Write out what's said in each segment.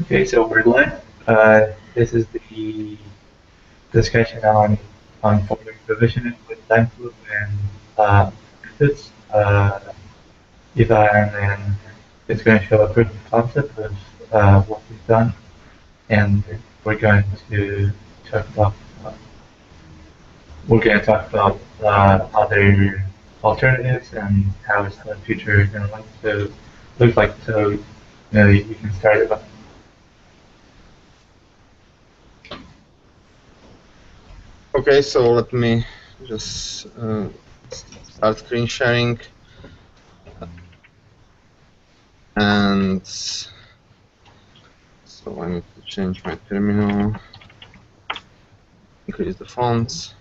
Okay, so we're live. This is the discussion on folding provisioning with Dynflow and methods. Ivan and is going to show a proof of concept of what we've done, and we're going to talk about uh, we're going to talk about other alternatives and how is the future going to look like. So, you can start it. Okay, so let me just start screen sharing, and so I need to change my terminal, increase the fonts,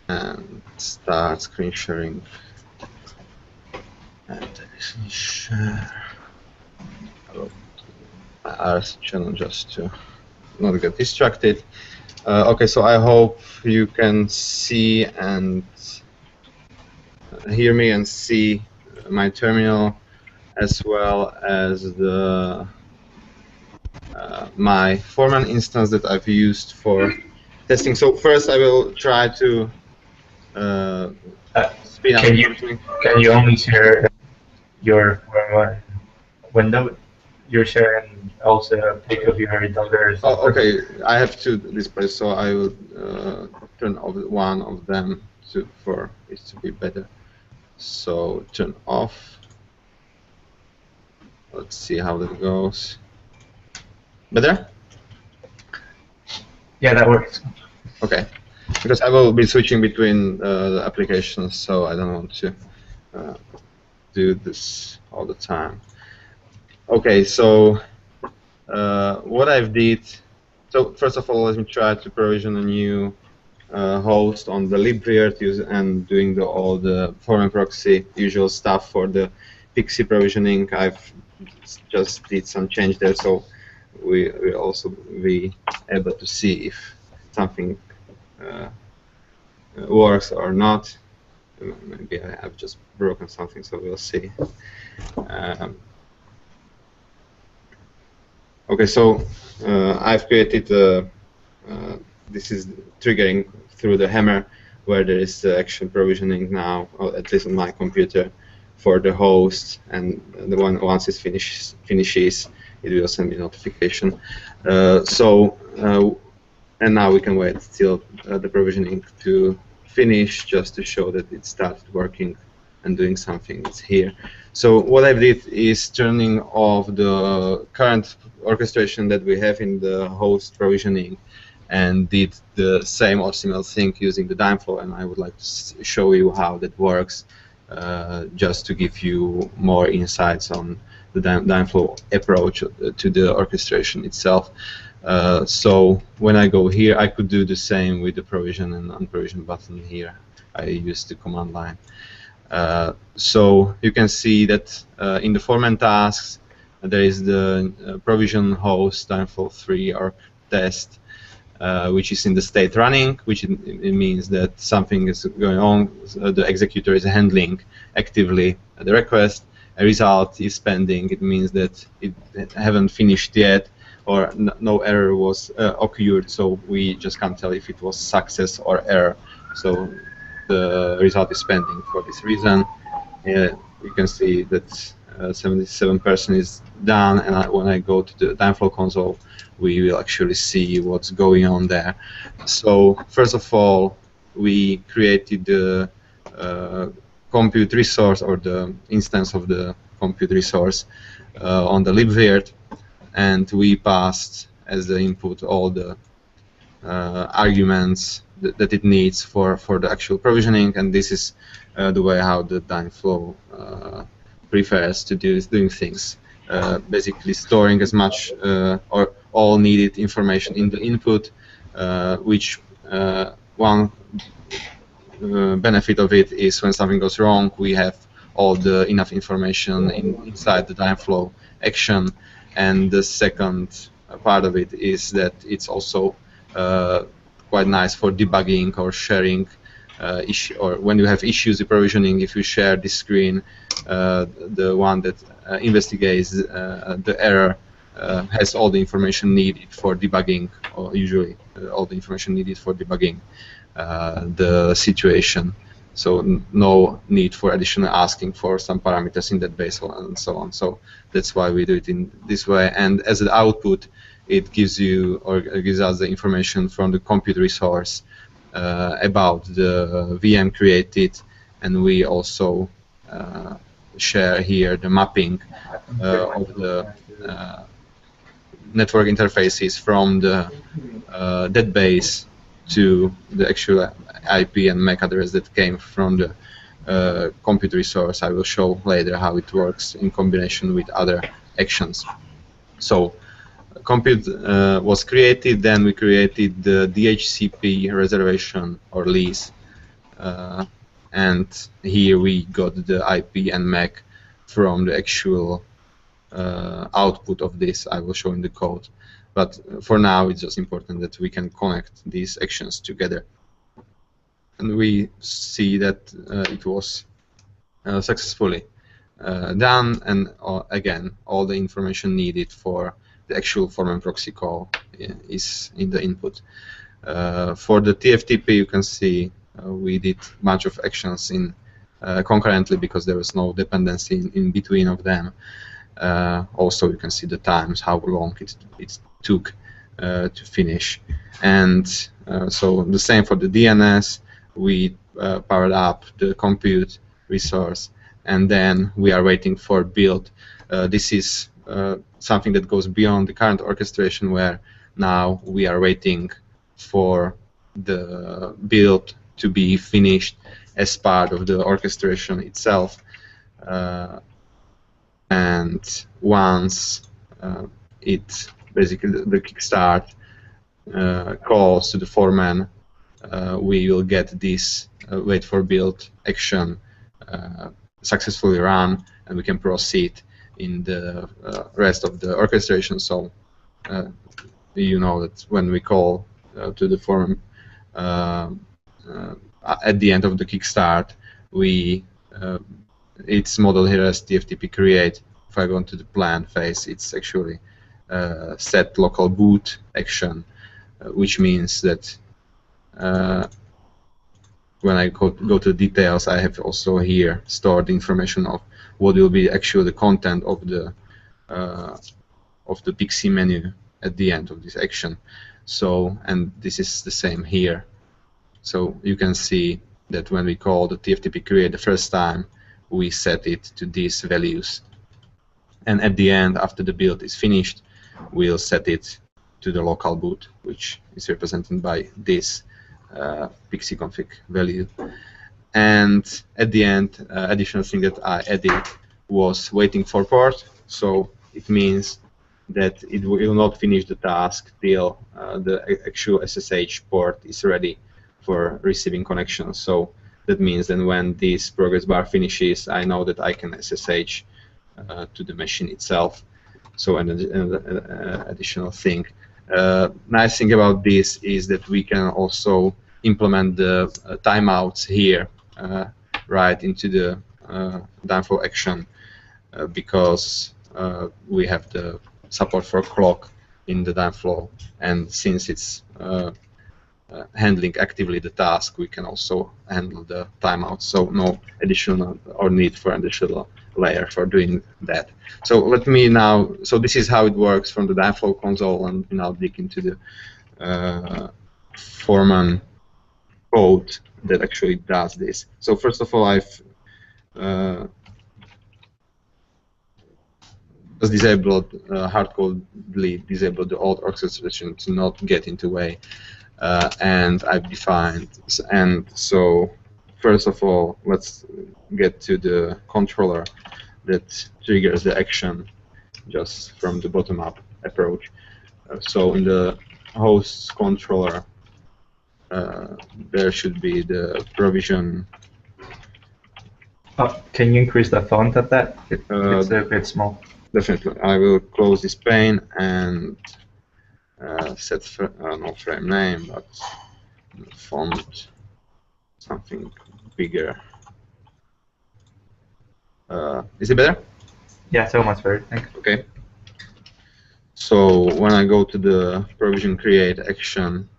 and start screen sharing. And let me share my RS channel just to not get distracted. Okay, so I hope you can see and hear me and see my terminal, as well as the my foreman instance that I've used for testing. So first, I will try to speed up. Can you only share your window? You're sharing also a pic of your daughter's. Oh, okay. I have two displays, so I will turn off one of them for it to be better. So turn off. Let's see how that goes. Better? Yeah, that works. Okay. Because I will be switching between the applications, so I don't want to do this all the time. Okay, so what I've did, so first of all, let me try to provision a new host on the libvirt and doing all the foreman proxy usual stuff for the Pixie provisioning. I've just did some change there, so we will also be able to see if something works or not. Maybe I have just broken something, so we'll see. Okay, so I've created this is triggering through the hammer, where there is the action provisioning now, or at least on my computer, for the host, and the one once it finishes, it will send me notification. And now we can wait till the provisioning to finish, just to show that it started working and doing something. It's here. So what I did is turning off the current orchestration that we have in the host provisioning, and did the same or similar thing using the Dynflow, and I would like to show you how that works, just to give you more insights on the Dynflow approach to the orchestration itself. So when I go here, I could do the same with the provision and unprovision button here. I use the command line. So you can see that in the foreman-tasks, there is the provision host Dynflow 3 or test, which is in the state running, which it means that something is going on. The executor is handling actively the request. A result is pending. It means that it haven't finished yet, or no error was occurred, so we just can't tell if it was success or error. So the result is pending for this reason. You can see that 77% is done, and when I go to the Dynflow console, we will actually see what's going on there. So first of all, we created the compute resource, or the instance of the compute resource on the libvirt, and we passed as the input all the arguments that it needs for the actual provisioning, and this is the way how the Dynflow prefers to doing things. Basically storing as much or all needed information in the input, which one benefit of it is when something goes wrong, we have all the enough information inside the Dynflow action, and the second part of it is that it's also quite nice for debugging or sharing issue, or when you have issues with provisioning, if you share this screen, the one that investigates the error has all the information needed for debugging, or usually all the information needed for debugging the situation. So no need for additional asking for some parameters in that base and so on. So that's why we do it in this way. And as an output, it gives you, or gives us the information from the compute resource about the VM created, and we also share here the mapping of the network interfaces from the that base to the actual IP and MAC address that came from the compute resource. I will show later how it works in combination with other actions. So compute was created, then we created the DHCP reservation or lease, and here we got the IP and MAC from the actual output of this. I will show in the code, but for now it's just important that we can connect these actions together, and we see that it was successfully done, and again all the information needed for the actual foreman proxy call is in the input. For the TFTP, you can see we did a bunch of actions in concurrently because there was no dependency in between of them. Also, you can see the times, how long it took to finish. And so the same for the DNS, we powered up the compute resource, and then we are waiting for build. This is something that goes beyond the current orchestration, where now we are waiting for the build to be finished as part of the orchestration itself. And once it basically the kickstart calls to the foreman, we will get this wait for build action successfully run, and we can proceed in the rest of the orchestration. So you know that when we call to the foreman at the end of the kickstart, we it's modeled here as TFTP create. If I go into the plan phase, it's actually set local boot action, which means that when I go to details, I have also here stored the information of what will be actually the content of the PXE menu at the end of this action. So, and this is the same here. So you can see that when we call the TFTP create the first time, we set it to these values, and at the end, after the build is finished, we'll set it to the local boot, which is represented by this PXE config value. And at the end, additional thing that I added was waiting for port. So it means that it will not finish the task till the actual SSH port is ready for receiving connections. So that means that when this progress bar finishes, I know that I can SSH to the machine itself. So an additional thing. Nice thing about this is that we can also implement the timeouts here right into the Dynflow action because we have the support for clock in the Dynflow, and since it's handling actively the task, we can also handle the timeout. So no additional or need for additional layer for doing that. So let me now, so this is how it works from the Dynflow console, and now dig into the foreman code that actually does this. So first of all, I've just disabled, hardcodedly disabled the old orchestration to not get into way. And I've defined, and so first of all, let's get to the controller that triggers the action just from the bottom-up approach. So in the host controller, there should be the provision. Can you increase the font of that? It's a bit small. Definitely. I will close this pane and set no frame name, but font something bigger. Is it better? Yeah, so much better. Thanks. Okay. So when I go to the provision create action,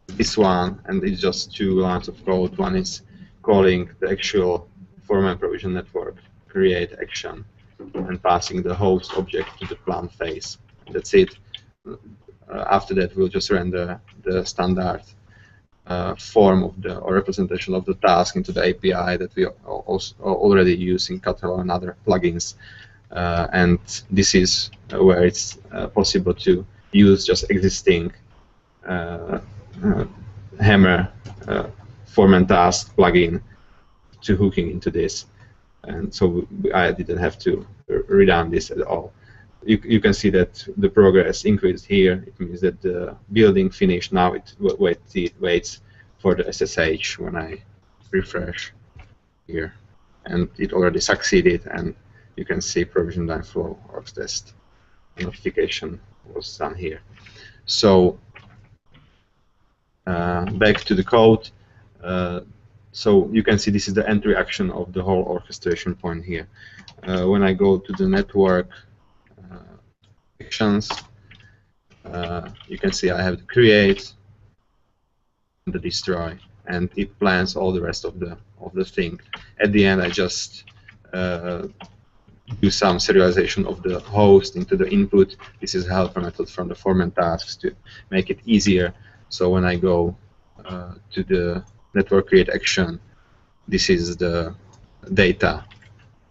this one, and it's just 2 lines of code. One is calling the actual foreman provision network create action and passing the host object to the plan phase. That's it. After that, we'll just render the standard form of the or representation of the task into the API that we also already use in Catalog and other plugins. And this is where it's possible to use just existing Hammer foreman-tasks plugin to hooking into this. And so I didn't have to rerun this at all. You can see that the progress increased here. It means that the building finished. Now it waits for the SSH when I refresh here. And it already succeeded, and you can see provision Dynflow org test notification was done here. So back to the code. So you can see this is the entry action of the whole orchestration point here. When I go to the network actions, you can see I have the create, the destroy, and it plans all the rest of the thing. At the end, I just do some serialization of the host into the input. This is a helper method from the foreman-tasks to make it easier. So when I go to the network create action, this is the data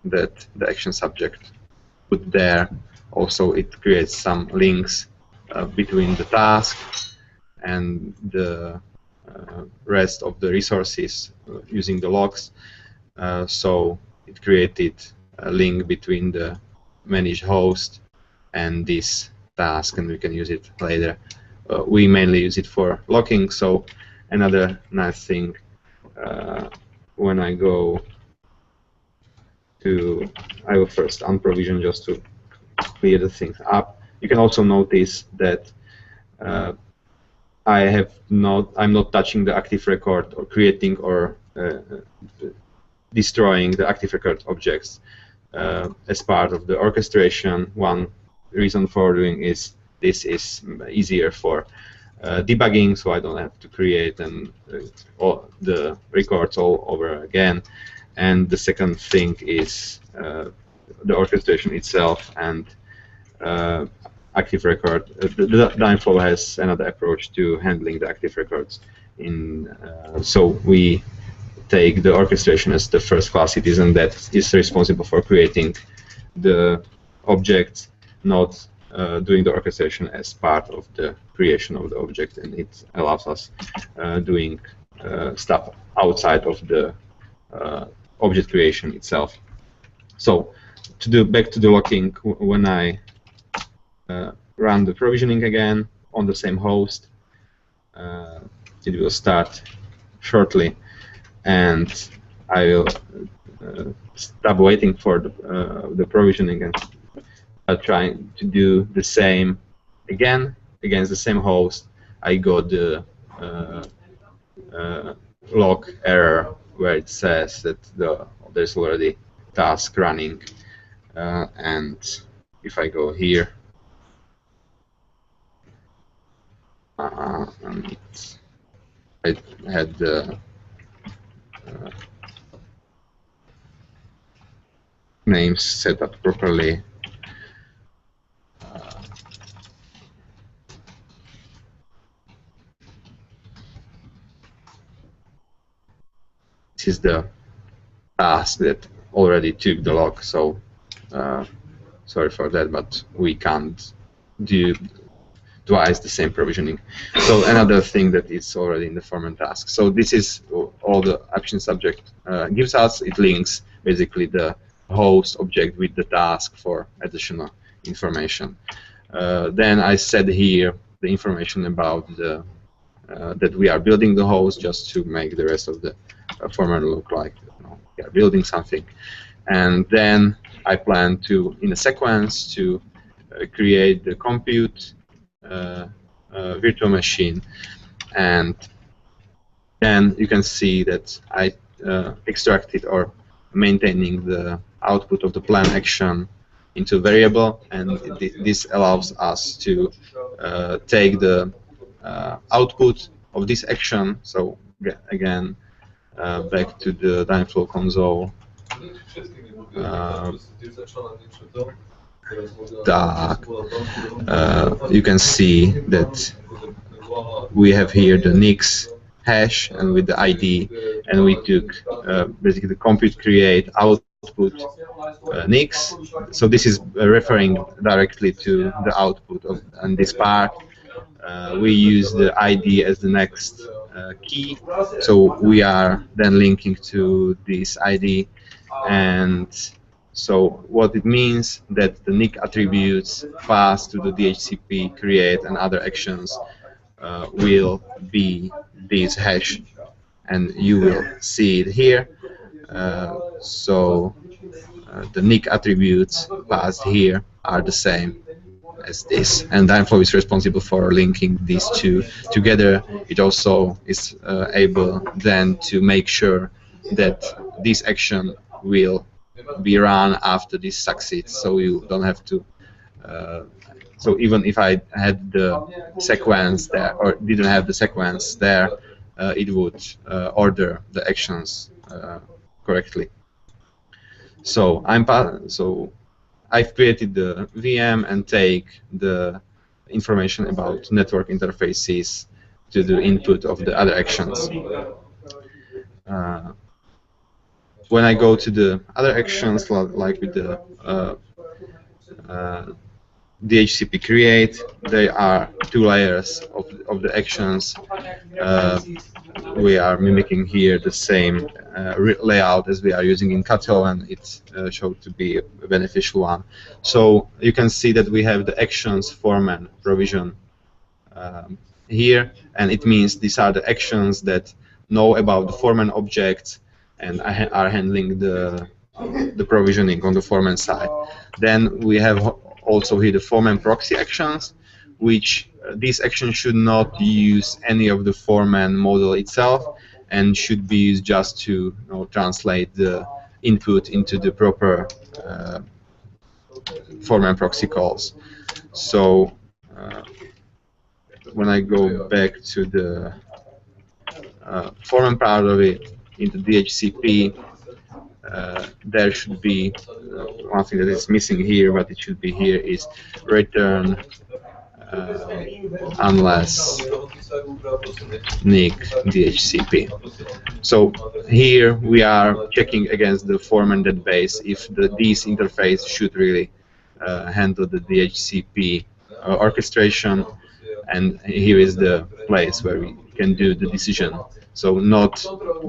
that the action subject put there. Also, it creates some links between the task and the rest of the resources using the logs. So it created a link between the managed host and this task, and we can use it later. We mainly use it for logging. So another nice thing, when I go to, I will first unprovision just to clear the things up. You can also notice that I'm not touching the active record or creating or destroying the active record objects as part of the orchestration. One reason for doing is this is easier for debugging, so I don't have to create all the records all over again. And the second thing is the orchestration itself and active record. The Dynflow has another approach to handling the active records. So we take the orchestration as the first class citizen that is responsible for creating the objects, not doing the orchestration as part of the creation of the object, and it allows us doing stuff outside of the object creation itself. So back to the logging, when I run the provisioning again on the same host, it will start shortly, and I will stop waiting for the provisioning and trying to do the same again against the same host. I got the log error where it says that there's already task running, and if I go here, and I had the names set up properly. This is the task that already took the log, so sorry for that, but we can't do twice the same provisioning. So another thing that is already in the foreman-task. So this is all the action subject gives us. It links basically the host object with the task for additional information. Then I said here the information about that we are building the host, just to make the rest of the foreman look like we are building something. And then I plan to, in a sequence, to create the compute virtual machine. and then you can see that I extracted or maintaining the output of the plan action into variable, and this allows us to take the output of this action. So again, back to the Dynflow console. You can see that we have here the nix hash and with the ID, and we took basically the compute create output nix. So this is referring directly to the output of and this part. We use the ID as the next key, so we are then linking to this ID, and so what it means that the NIC attributes passed to the DHCP create and other actions will be this hash, and you will see it here. The NIC attributes passed here are the same as this, and Dynflow is responsible for linking these two together. It also is able then to make sure that this action will be run after this succeeds, so you don't have to so even if I had the sequence there or didn't have the sequence there, it would order the actions correctly. So I've created the VM and take the information about network interfaces to the input of the other actions. When I go to the other actions, like with the DHCP create, there are two layers of the actions. We are mimicking here the same layout as we are using in Cato, and it's showed to be a beneficial one. So you can see that we have the actions foreman provision here, and it means these are the actions that know about the foreman objects and are handling the provisioning on the foreman side. Then we have also here the foreman proxy actions, which these actions should not use any of the foreman model itself and should be used just to translate the input into the proper foreman proxy calls. So when I go back to the foreman part of it into DHCP, there should be one thing that is missing here, but it should be here, is return unless NIC DHCP. So here we are checking against the foreman database if this interface should really handle the DHCP orchestration, and here is the place where we can do the decision. So not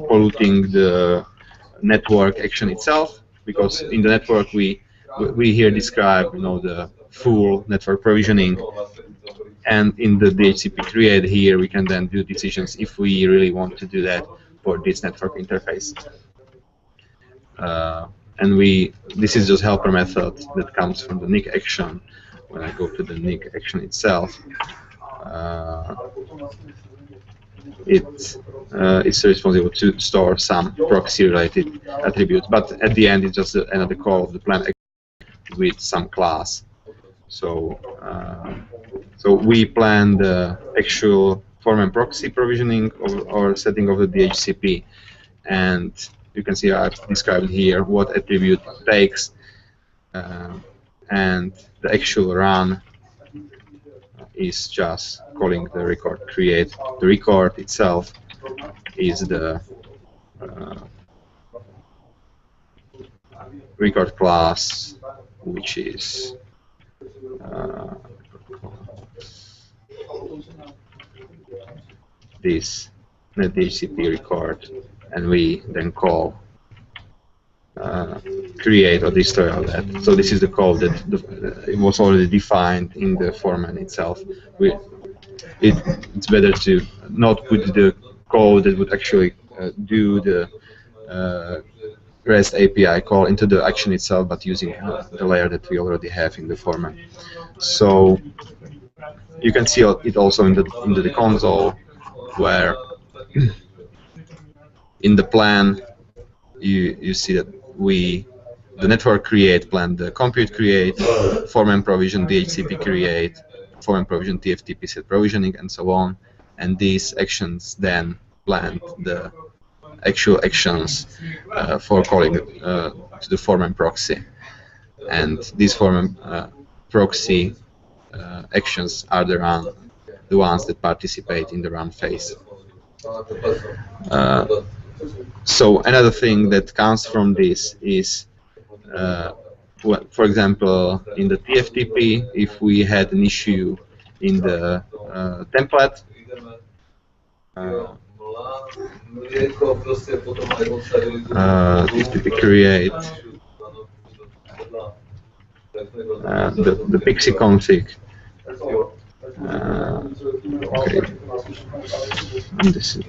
polluting the network action itself, because in the network we here describe the full network provisioning, and in the DHCP create here we can then do decisions if we really want to do that for this network interface. And this is just helper method that comes from the NIC action. When I go to the NIC action itself, it's responsible to store some proxy-related attributes, but at the end it's just another call of the plan with some class. So we plan the actual foreman proxy provisioning or setting of the DHCP, and you can see I've described here what attribute it takes, and the actual run is just calling the record create. The record itself is the record class, which is this netDHCP record, and we then call create or destroy all that. So this is the code that it was already defined in the foreman itself. It's better to not put the code that would actually do the REST API call into the action itself, but using the layer that we already have in the foreman. So you can see it also in the console. where in the plan you see that the network create plan the compute create, foreman provision DHCP create, foreman provision TFTP set provisioning, and so on, and these actions then plan the actual actions for calling to the foreman proxy, and these foreman proxy actions are the ones that participate in the run phase. So another thing that comes from this is, for example, in the TFTP, if we had an issue in the template, TFTP create the Pixie config. Okay, and this is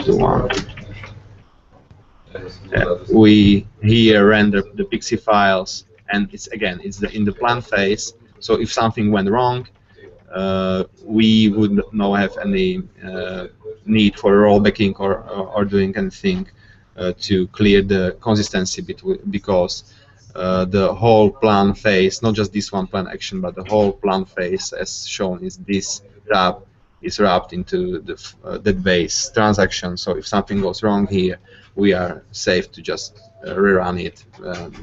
the one. We here render the Pixie files, and it's in the plan phase. So if something went wrong, we would not have any need for rollbacking or doing anything to clear the consistency because the whole plan phase, not just this one plan action, but the whole plan phase, as shown, is this tab is wrapped into the that base transaction. So if something goes wrong here, we are safe to just rerun it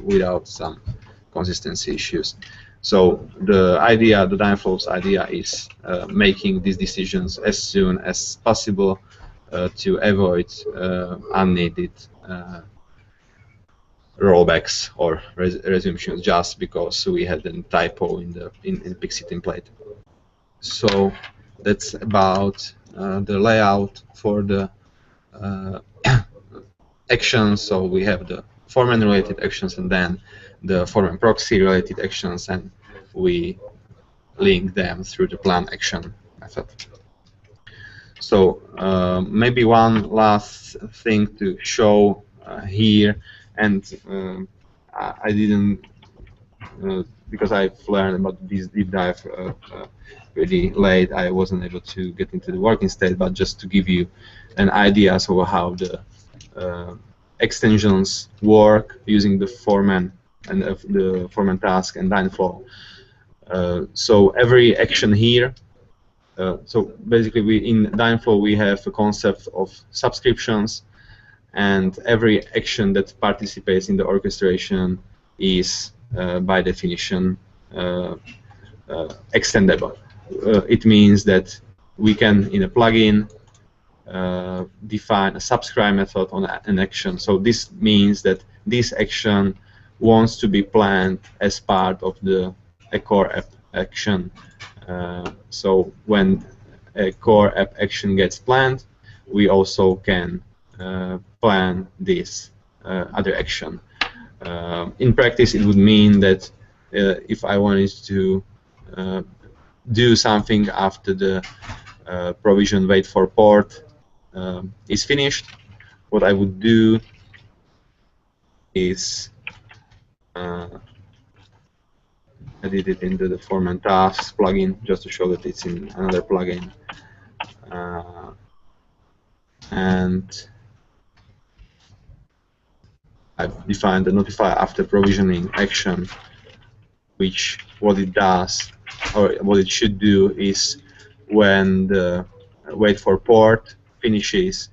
without some consistency issues. So the Dynflow's idea is making these decisions as soon as possible to avoid unneeded rollbacks or resumptions just because we had a typo in the Pixie template. So that's about the layout for the actions. So we have the foreman related actions and then the foreman proxy related actions, and we link them through the plan action method. So maybe one last thing to show here, and I didn't because I've learned about this deep dive really late. I wasn't able to get into the working state, but just to give you an idea of how the extensions work using the foreman and the foreman-task and Dynflow. So every action here. So basically, in Dynflow we have a concept of subscriptions, and every action that participates in the orchestration is by definition extendable. It means that we can, in a plugin, define a subscribe method on an action. So this means that this action wants to be planned as part of a core app action. So when a core app action gets planned, we also can plan this other action. In practice, it would mean that if I wanted to do something after the provision wait for port is finished, what I would do is edit it into the foreman-tasks plugin, just to show that it's in another plugin, and I've defined the notify after provisioning action, which what it does, or what it should do, is when the wait for port finishes,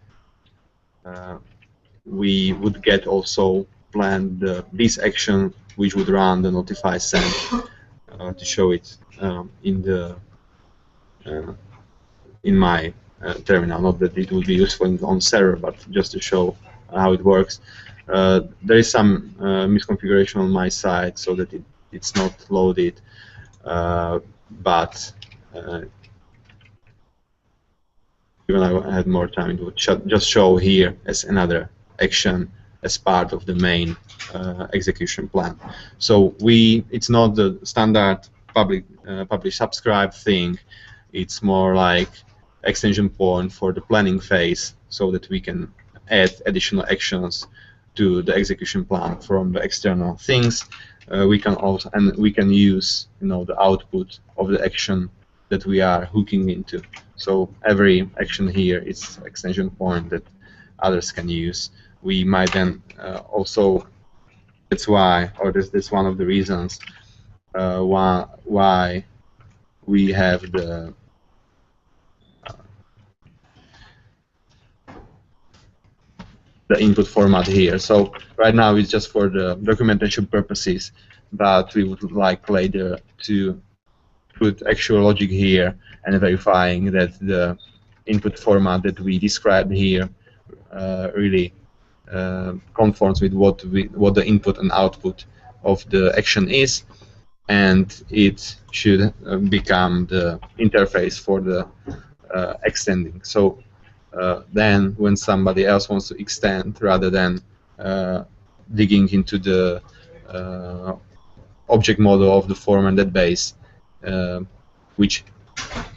we would get also planned this action, which would run the notify send, to show it in my terminal. Not that it would be useful on server, but just to show how it works. There is some misconfiguration on my side so that it's not loaded, but even I had more time, it would just show here as another action as part of the main execution plan. So it's not the standard publish subscribe thing. It's more like extension point for the planning phase, so that we can add additional actions to the execution plan from the external things. We can also we can use the output of the action that we are hooking into. So every action here is extension point that others can use. We might then also, that's why, or that's one of the reasons why we have the input format here. So right now it's just for the documentation purposes, but we would like later to put actual logic here and verifying that the input format that we described here really conforms with what the input and output of the action is, and it should become the interface for the extending. So then when somebody else wants to extend, rather than digging into the object model of the foreman database, which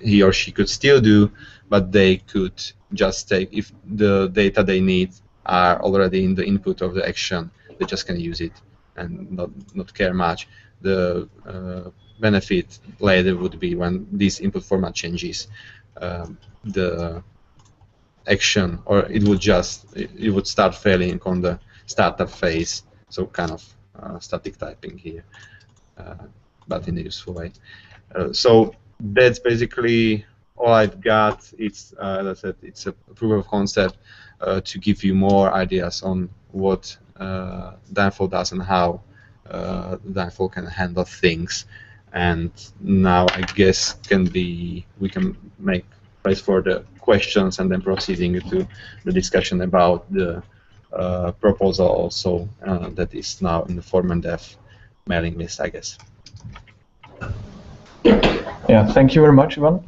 he or she could still do, but they could just take, if the data they need are already in the input of the action, they just can use it and not care much. The benefit later would be when this input format changes, the action, or it would start failing on the startup phase, so kind of static typing here, but in a useful way. So that's basically all I've got. It's as I said, it's a proof of concept to give you more ideas on what Dynflow does and how Dynflow can handle things. And now I guess we can make place for the questions and then proceeding to the discussion about the proposal also that is now in the foreman dev mailing list, I guess. Yeah, thank you very much, Ivan.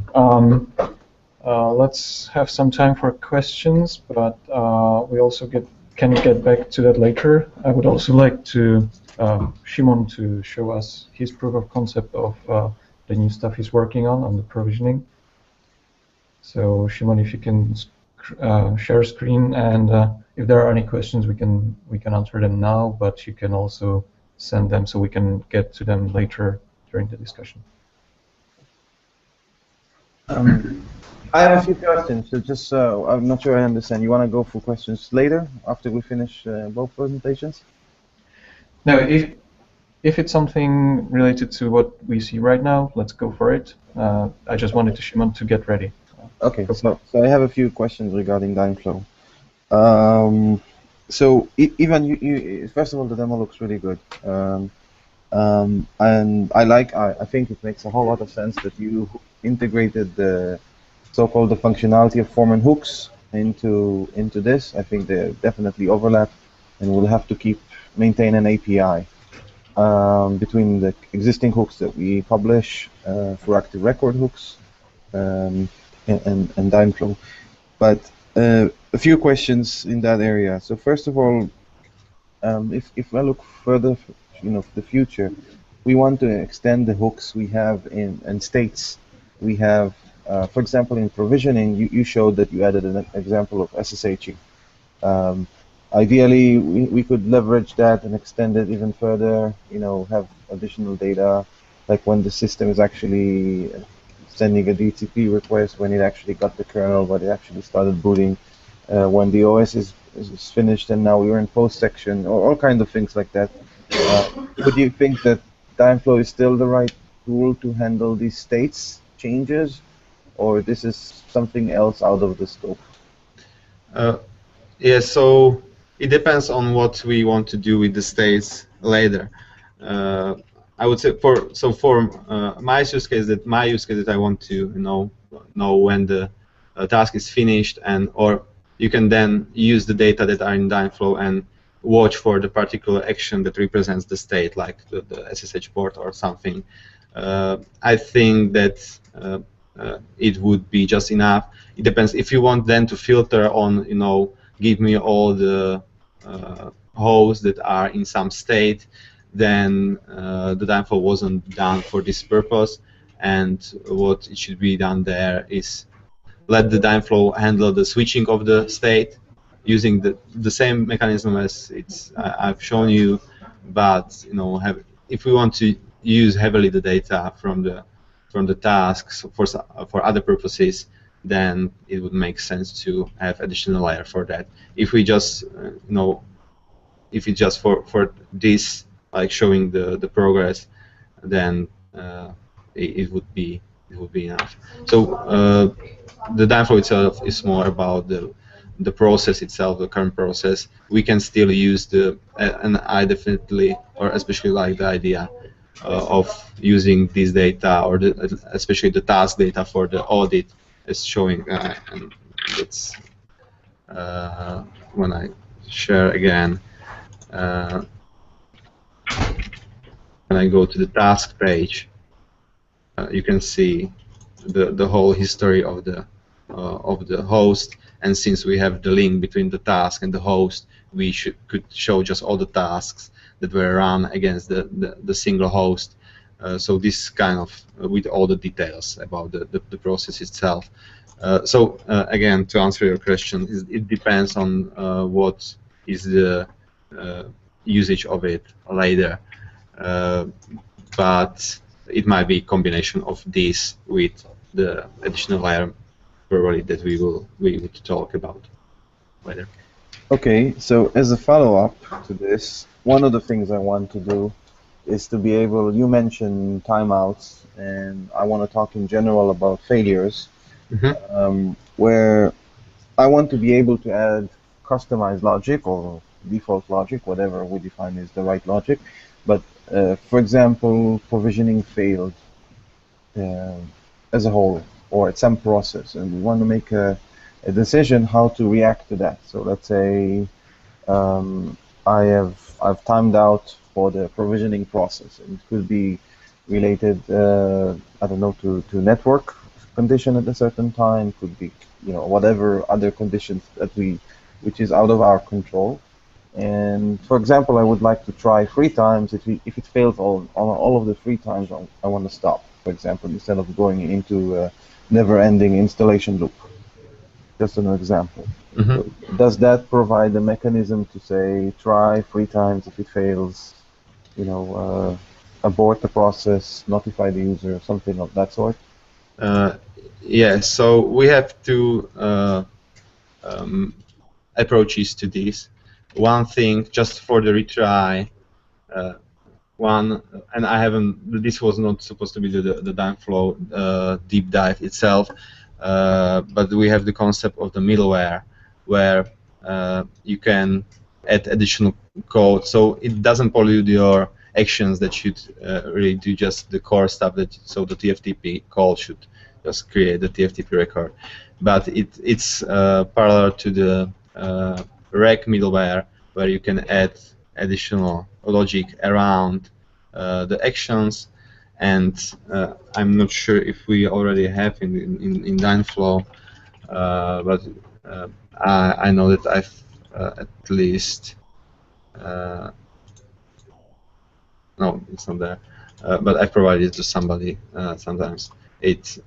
Let's have some time for questions, but we also can get back to that later. I would also like to Shimon to show us his proof of concept of the new stuff he's working on the provisioning. So Shimon, if you can share screen, and if there are any questions, we can answer them now, but you can also send them so we can get to them later during the discussion. I have a few questions, so just I'm not sure I understand. You want to go for questions later, after we finish both presentations? No, if it's something related to what we see right now, let's go for it. I just wanted to Shimon to get ready. Okay, so I have a few questions regarding Dynflow. So Ivan, you first of all, the demo looks really good. And I think it makes a whole lot of sense that you integrated the so-called functionality of foreman hooks into this. I think they definitely overlap, and we'll have to maintain an API between the existing hooks that we publish for active record hooks and Dynflow. But a few questions in that area. So first of all, if I look further, for the future, we want to extend the hooks we have in states. We have, for example, in provisioning, you showed that you added an example of SSHing. Ideally, we could leverage that and extend it even further, have additional data, like when the system is actually sending a DTP request, when it actually got the kernel, when it actually started booting, when the OS is finished and now we're in post section, or all kinds of things like that. Would you think that Dynflow is still the right tool to handle these states changes, or this is something else out of the scope? Yeah, so it depends on what we want to do with the states later. I would say for my use case that I want to know when the task is finished, or you can then use the data that are in Dynflow and watch for the particular action that represents the state, like the SSH port or something. I think that it would be just enough. It depends if you want then to filter on, give me all the hosts that are in some state, then the Dynflow wasn't done for this purpose, and what it should be done there is let the Dynflow handle the switching of the state using the same mechanism as I've shown you, but if we want to use heavily the data from the from the tasks for other purposes, then it would make sense to have additional layer for that. If we just if it's just for this, like showing the progress, then it would be enough. So the Dynflow itself is more about the process itself, the current process. We can still use and I definitely, or especially like the idea of using this data, or especially the task data for the audit, as showing, and it's when I share again. When I go to the task page, you can see the whole history of the host. And since we have the link between the task and the host, we could show just all the tasks that were run against the single host. So this kind of with all the details about the process itself. So again, to answer your question, it depends on what is the usage of it later. But it might be a combination of this with the additional layer probably that we would talk about later. Okay, so as a follow-up to this, one of the things I want to do is to be able, you mentioned timeouts, and I want to talk in general about failures, where I want to be able to add customized logic or default logic, whatever we define is the right logic. But for example, provisioning failed as a whole or at some process, and we want to make a decision how to react to that. So let's say I've timed out for the provisioning process, and it could be related, I don't know, to network condition at a certain time, could be, whatever other conditions that which is out of our control. And for example, I would like to try 3 times. If it fails all of the 3 times, I want to stop, for example, instead of going into a never-ending installation loop. Just an example. So does that provide a mechanism to say try 3 times? If it fails, abort the process, notify the user, something of that sort? Yeah. So we have 2 approaches to this. One thing, just for the retry, and I haven't. This was not supposed to be the Dynflow deep dive itself, but we have the concept of the middleware, where you can add additional code, so it doesn't pollute your actions that should really do just the core stuff. So the TFTP call should just create the TFTP record, but it's parallel to the rec middleware, where you can add additional logic around the actions. And I'm not sure if we already have in Dynflow, but I know that I've at least no, it's not there, but I've provided it to somebody sometimes. It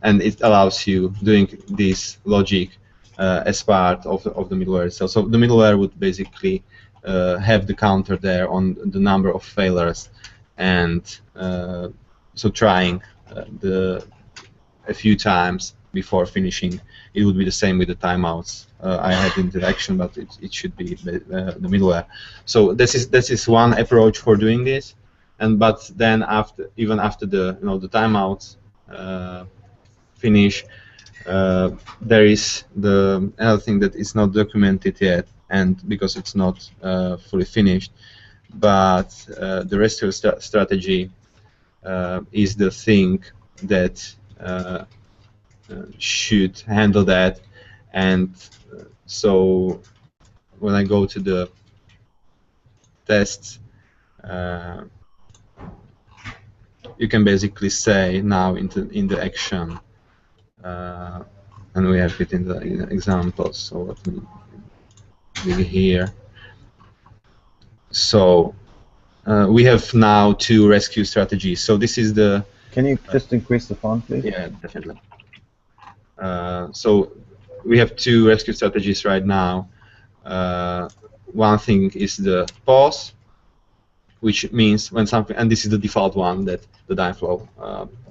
allows you doing this logic as part of the middleware itself. So the middleware would basically have the counter there on the number of failures, and so trying a few times before finishing. It would be the same with the timeouts. I had interaction, but it should be the middleware. So this is one approach for doing this. But then even after the the timeouts finish, there is another thing that is not documented yet, and because it's not fully finished. But the restore strategy is the thing that should handle that. And so when I go to the tests, you can basically say now in the action, and we have it in the examples. So let me dig here. So we have now 2 rescue strategies. So this is the. Can you just increase the font, please? Yeah, definitely. So we have 2 rescue strategies right now. One thing is the pause, which means when something, and this is the default one that the Dynflow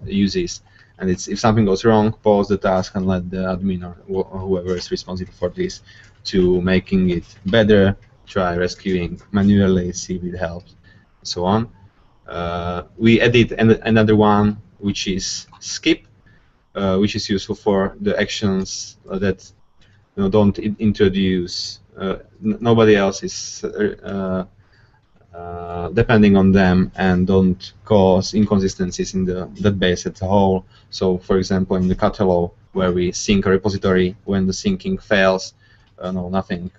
uses. And it's if something goes wrong, pause the task and let the admin or whoever is responsible for this to making it better, try rescuing manually, see if it helps, and so on. We added another one, which is skip, which is useful for the actions that don't introduce. Nobody else is depending on them and don't cause inconsistencies in the database as a whole. So, for example, in the catalog where we sync a repository, when the syncing fails, nothing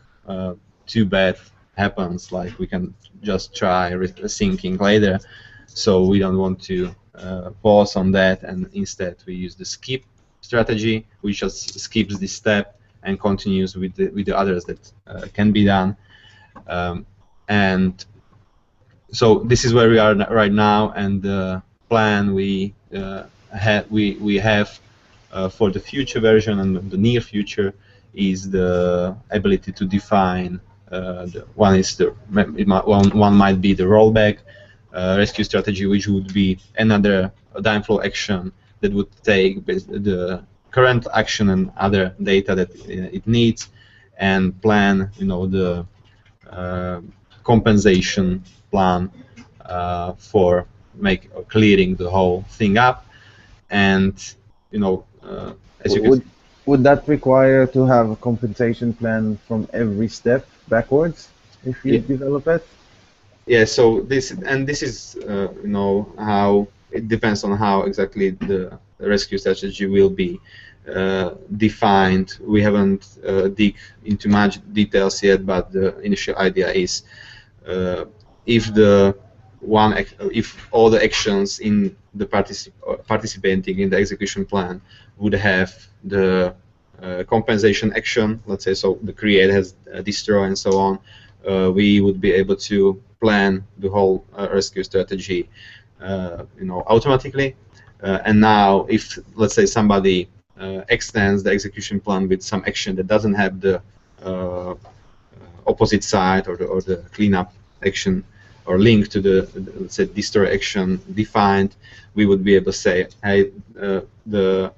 too bad happens. Like we can just try syncing later. So we don't want to pause on that, and instead we use the skip strategy, which just skips this step and continues with the others that can be done. And so this is where we are right now, and the plan we have for the future version and the near future is the ability to define. One might be the rollback rescue strategy, which would be another Dynflow action that would take the current action and other data that it needs and plan, the compensation plan for clearing the whole thing up. And as you can would that require to have a compensation plan from every step backwards if you develop it? Yeah, so this is how it depends on how exactly the rescue strategy will be defined. We haven't dig into much details yet, but the initial idea is if all the actions in the participating in the execution plan would have the compensation action, let's say, so the create has destroy and so on, we would be able to plan the whole rescue strategy, automatically. And now, if let's say somebody extends the execution plan with some action that doesn't have the opposite side or the cleanup action or link to the let's say destroy action defined, we would be able to say, hey, the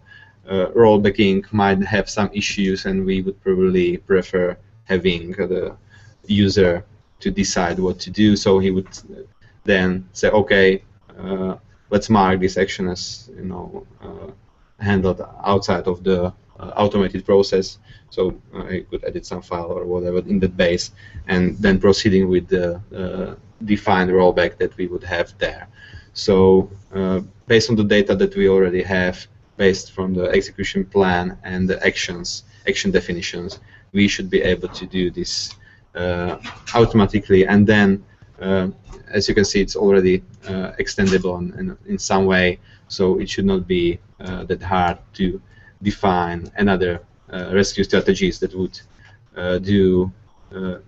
rollbacking might have some issues, and we would probably prefer having the user to decide what to do. So he would then say, okay, let's mark this action as handled outside of the automated process. So he could edit some file or whatever in the base, and then proceeding with the defined rollback that we would have there. So based on the data that we already have, based from the execution plan and the action definitions, we should be able to do this automatically. And then, as you can see, it's already extendable in some way, so it should not be that hard to define another rescue strategies that would do.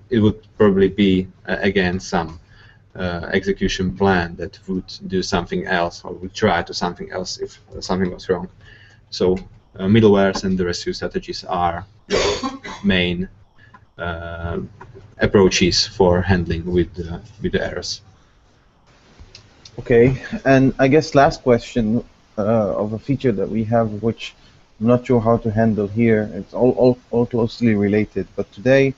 It would probably be again some execution plan that would do something else or would try to something else if something was wrong. So middlewares and the rescue strategies are the main approaches for handling with the errors. Okay, and I guess last question of a feature that we have, which I'm not sure how to handle here. It's all closely related. But today,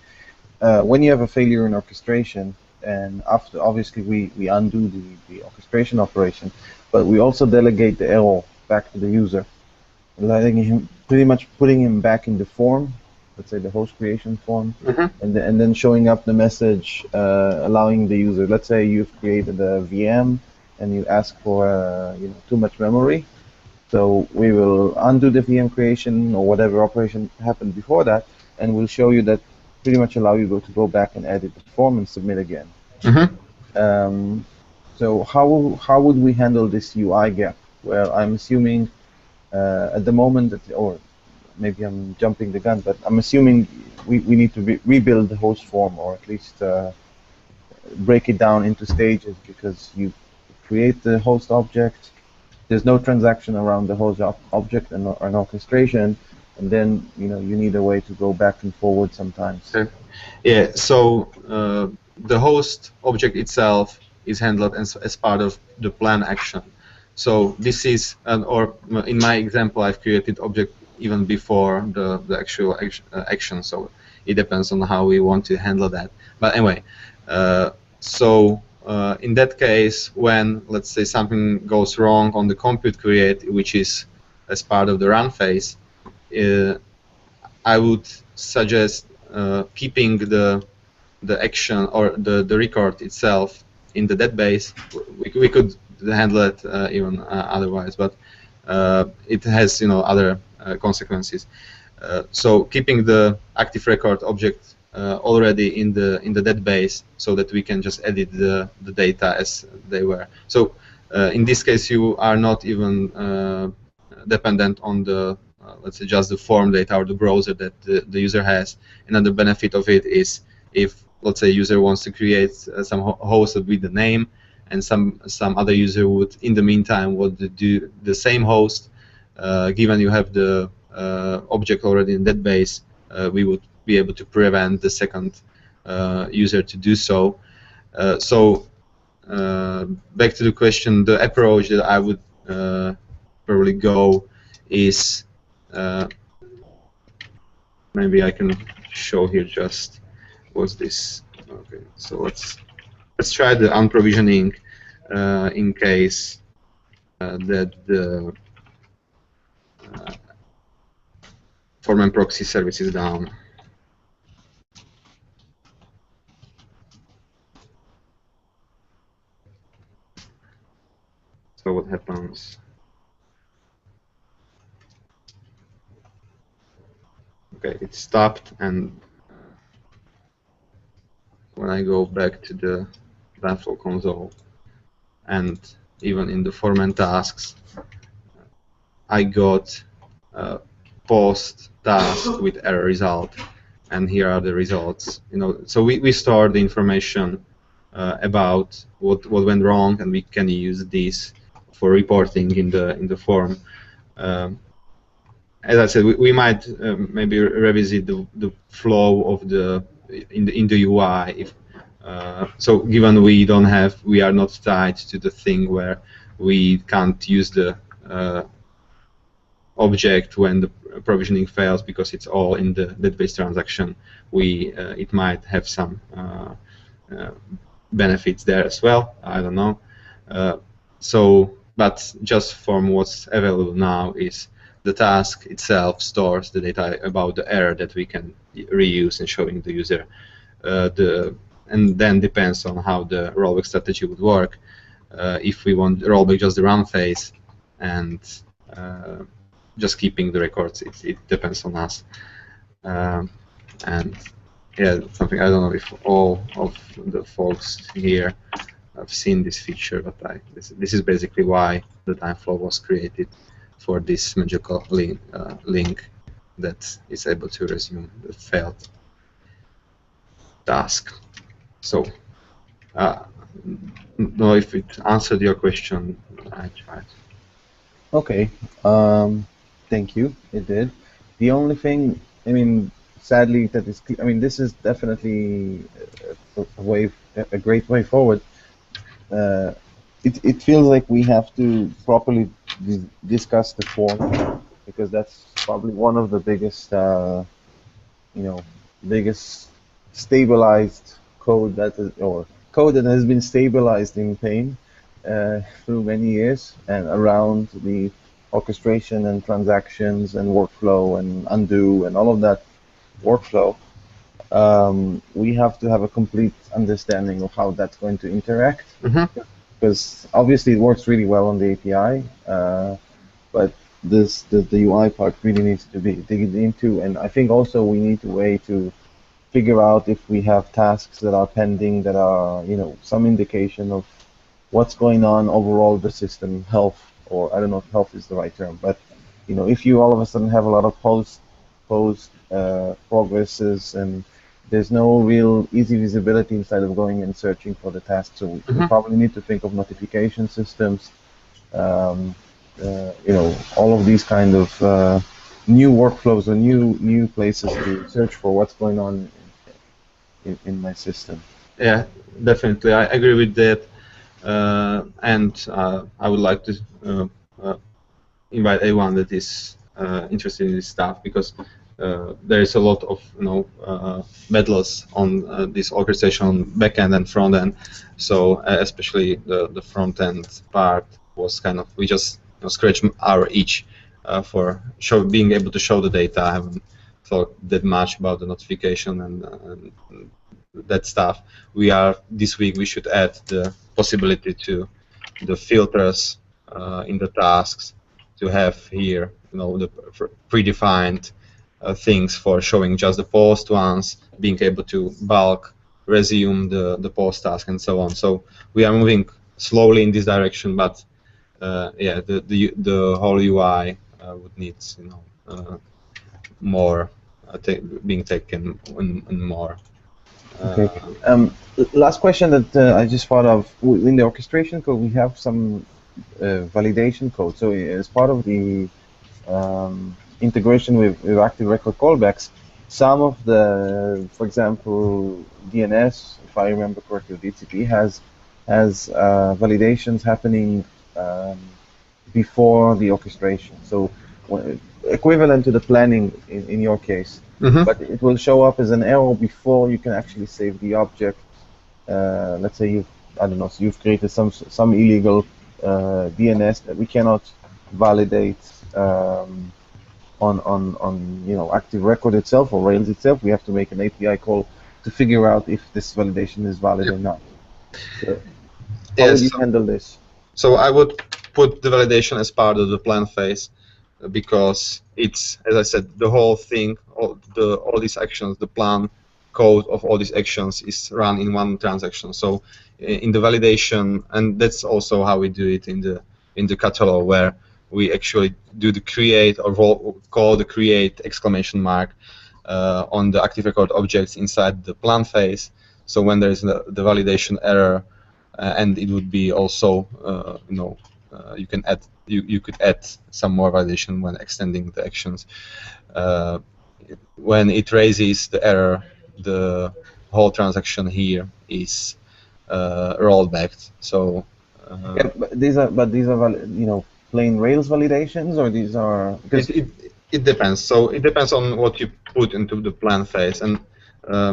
when you have a failure in orchestration, and after obviously we undo the orchestration operation, but we also delegate the error back to the user, letting him pretty much putting him back in the form, let's say the host creation form, and then showing up the message allowing the user. Let's say you've created a VM and you ask for too much memory, so we will undo the VM creation or whatever operation happened before that, and we'll show you that pretty much allow you to go back and edit the form and submit again. So how would we handle this UI gap? Well, I'm assuming at the moment that, or maybe I'm jumping the gun, but I'm assuming we need to rebuild the host form, or at least break it down into stages, because you create the host object, there's no transaction around the host object and an orchestration, and then you need a way to go back and forward sometimes. Yeah, so the host object itself is handled as part of the plan action. So this is, or in my example, I've created object even before the actual action. So it depends on how we want to handle that. But anyway, in that case, when let's say something goes wrong on the compute create, which is as part of the run phase, I would suggest keeping the action or the record itself in the database. We could handle it even otherwise, but it has other consequences. So keeping the active record object already in the database, so that we can just edit the data as they were. So in this case, you are not even dependent on the let's say just the form data or the browser that the user has. Another benefit of it is if let's say user wants to create some host with the name, and some other user would in the meantime would do the same host, given you have the object already in that base, we would be able to prevent the second user to do so. Back to the question, the approach that I would probably go is maybe I can show here just what's this. Okay, so let's try the unprovisioning in case that the foreman proxy service is down. So what happens? Okay, it stopped, and when I go back to the Dynflow console, and even in the foreman-tasks, I got post task with error result, and here are the results. So we store the information about what went wrong, and we can use this for reporting in the forum. As I said, we might maybe revisit the flow of in the UI. If so, given we are not tied to the thing where we can't use the object when the provisioning fails because it's all in the database transaction. It might have some benefits there as well. I don't know. But just from what's available now is the task itself stores the data about the error that we can reuse in showing the user. And then depends on how the rollback strategy would work. If we want rollback just the run phase and just keeping the records, it depends on us. And yeah, something I don't know if all of the folks here have seen this feature, but this is basically why the Dynflow was created, for this magical link that is able to resume the failed task. So, know if it answered your question. I tried. Okay. Thank you. It did. The only thing, I mean, sadly, that is, I mean, this is definitely a great way forward. It feels like we have to properly discuss the form, because that's probably one of the biggest, biggest stabilized code code that has been stabilized in Pain through many years, and around the orchestration and transactions and workflow and undo and all of that workflow. We have to have a complete understanding of how that's going to interact. Mm-hmm. Because obviously it works really well on the API, but the UI part really needs to be digged into, and I think also we need a way to figure out if we have tasks that are pending that are, some indication of what's going on overall the system health, or I don't know if health is the right term, but if you all of a sudden have a lot of post progresses and there's no real easy visibility inside of going and searching for the task. So we probably need to think of notification systems, all of these kind of new workflows or new places to search for what's going on in my system. Yeah, definitely. I agree with that. and I would like to invite anyone that is interested in this stuff, because there is a lot of medals on this orchestration on backend and front end. So especially the front end part was kind of, we just scratched our itch for being able to show the data. I haven't thought that much about the notification and that stuff. This week we should add the possibility to the filters in the tasks, to have here the predefined things for showing just the post ones, being able to bulk resume the post task and so on. So we are moving slowly in this direction, but yeah, the whole UI would need more being taken and more. Okay. Last question that I just thought of, in the orchestration code, we have some validation code. So as part of the integration with active record callbacks, some of the, for example, DNS, if I remember correctly, DHCP has validations happening before the orchestration. So equivalent to the planning in your case. Mm-hmm. But it will show up as an error before you can actually save the object. Let's say you've created some illegal DNS that we cannot validate on active record itself or Rails itself. We have to make an API call to figure out if this validation is valid or not. So how would you handle this? So I would put the validation as part of the plan phase, because it's, as I said, the whole thing, all these actions, the plan code of all these actions is run in one transaction. So in the validation, and that's also how we do it in the catalog, where we actually do the create or call the create exclamation mark on the active record objects inside the plan phase. So when there is the validation error, and it would be also you can add you could add some more validation when extending the actions. When it raises the error, the whole transaction here is rolled back. So yeah, these are plain Rails validations, or these are? It depends. So it depends on what you put into the plan phase, and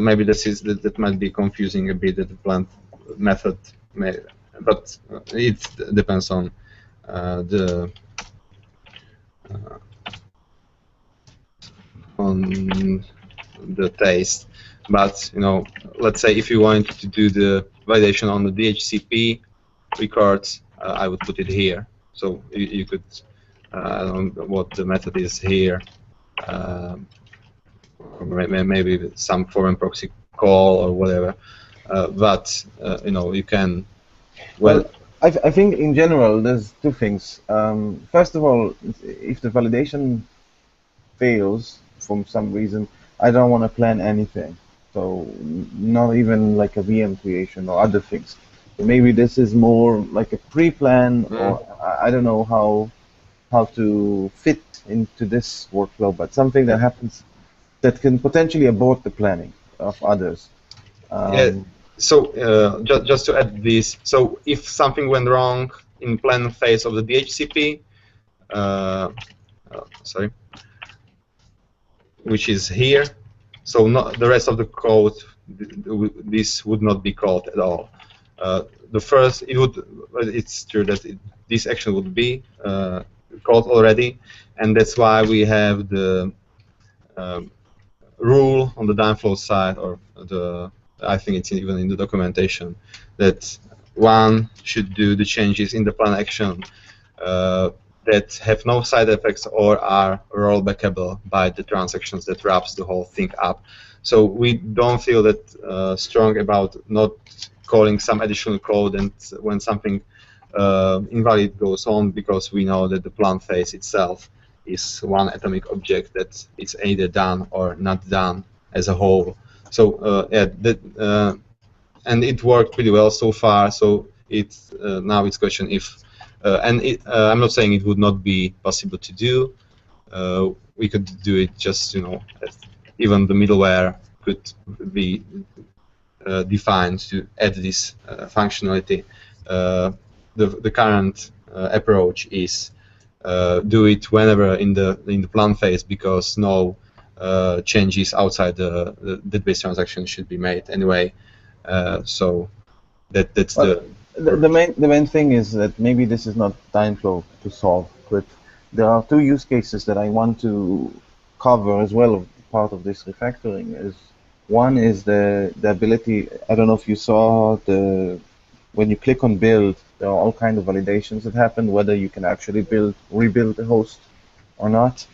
maybe that might be confusing a bit, that the plan method but it depends on the taste. But let's say if you want to do the validation on the DHCP records, I would put it here. So you could, I don't know what the method is here, maybe some foreign proxy call or whatever. But you can. Well, I think in general there's two things. First of all, if the validation fails for some reason, I don't want to plan anything. So not even like a VM creation or other things. Maybe this is more like a pre-plan, or I don't know how to fit into this workflow, but something that happens that can potentially abort the planning of others. Yeah. So just to add this, so if something went wrong in plan phase of the DHCP, sorry, which is here, so not the rest of the code, this would not be called at all. The first, it's true that this action would be called already, and that's why we have the rule on the Dynflow side, or I think it's even in the documentation, that one should do the changes in the plan action that have no side effects or are rollbackable by the transactions that wraps the whole thing up. So we don't feel that strong about not calling some additional code and when something invalid goes on, because we know that the plan phase itself is one atomic object that is either done or not done as a whole. So and it worked pretty well so far. So it's now it's question if, I'm not saying it would not be possible to do. We could do it just even the middleware could be defined to add this functionality. the current approach is do it whenever in the plan phase, because no changes outside the database transaction should be made anyway. So that's the main thing is that maybe this is not Dynflow to solve, but there are two use cases that I want to cover as well. Part of this refactoring is one is the ability. I don't know if you saw when you click on build, there are all kinds of validations that happen, whether you can actually rebuild the host or not.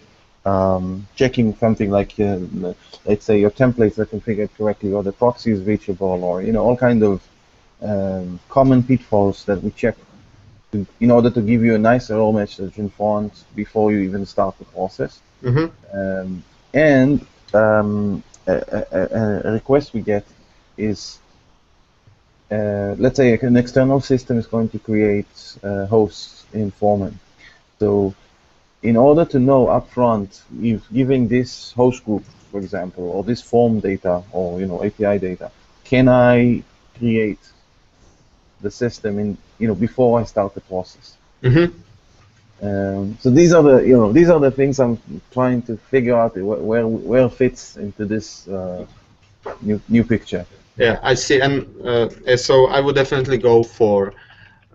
Checking something like, let's say, your templates are configured correctly, or the proxy is reachable, or all kind of common pitfalls that we check in order to give you a nice error message in front before you even start the process. Mm-hmm. A request we get is, let's say an external system is going to create hosts in Foreman. So in order to know upfront if giving this host group, for example, or this form data or API data, can I create the system in before I start the process? Mm-hmm. So these are the things I'm trying to figure out where it fits into this new picture. Yeah, I see, and so I would definitely go for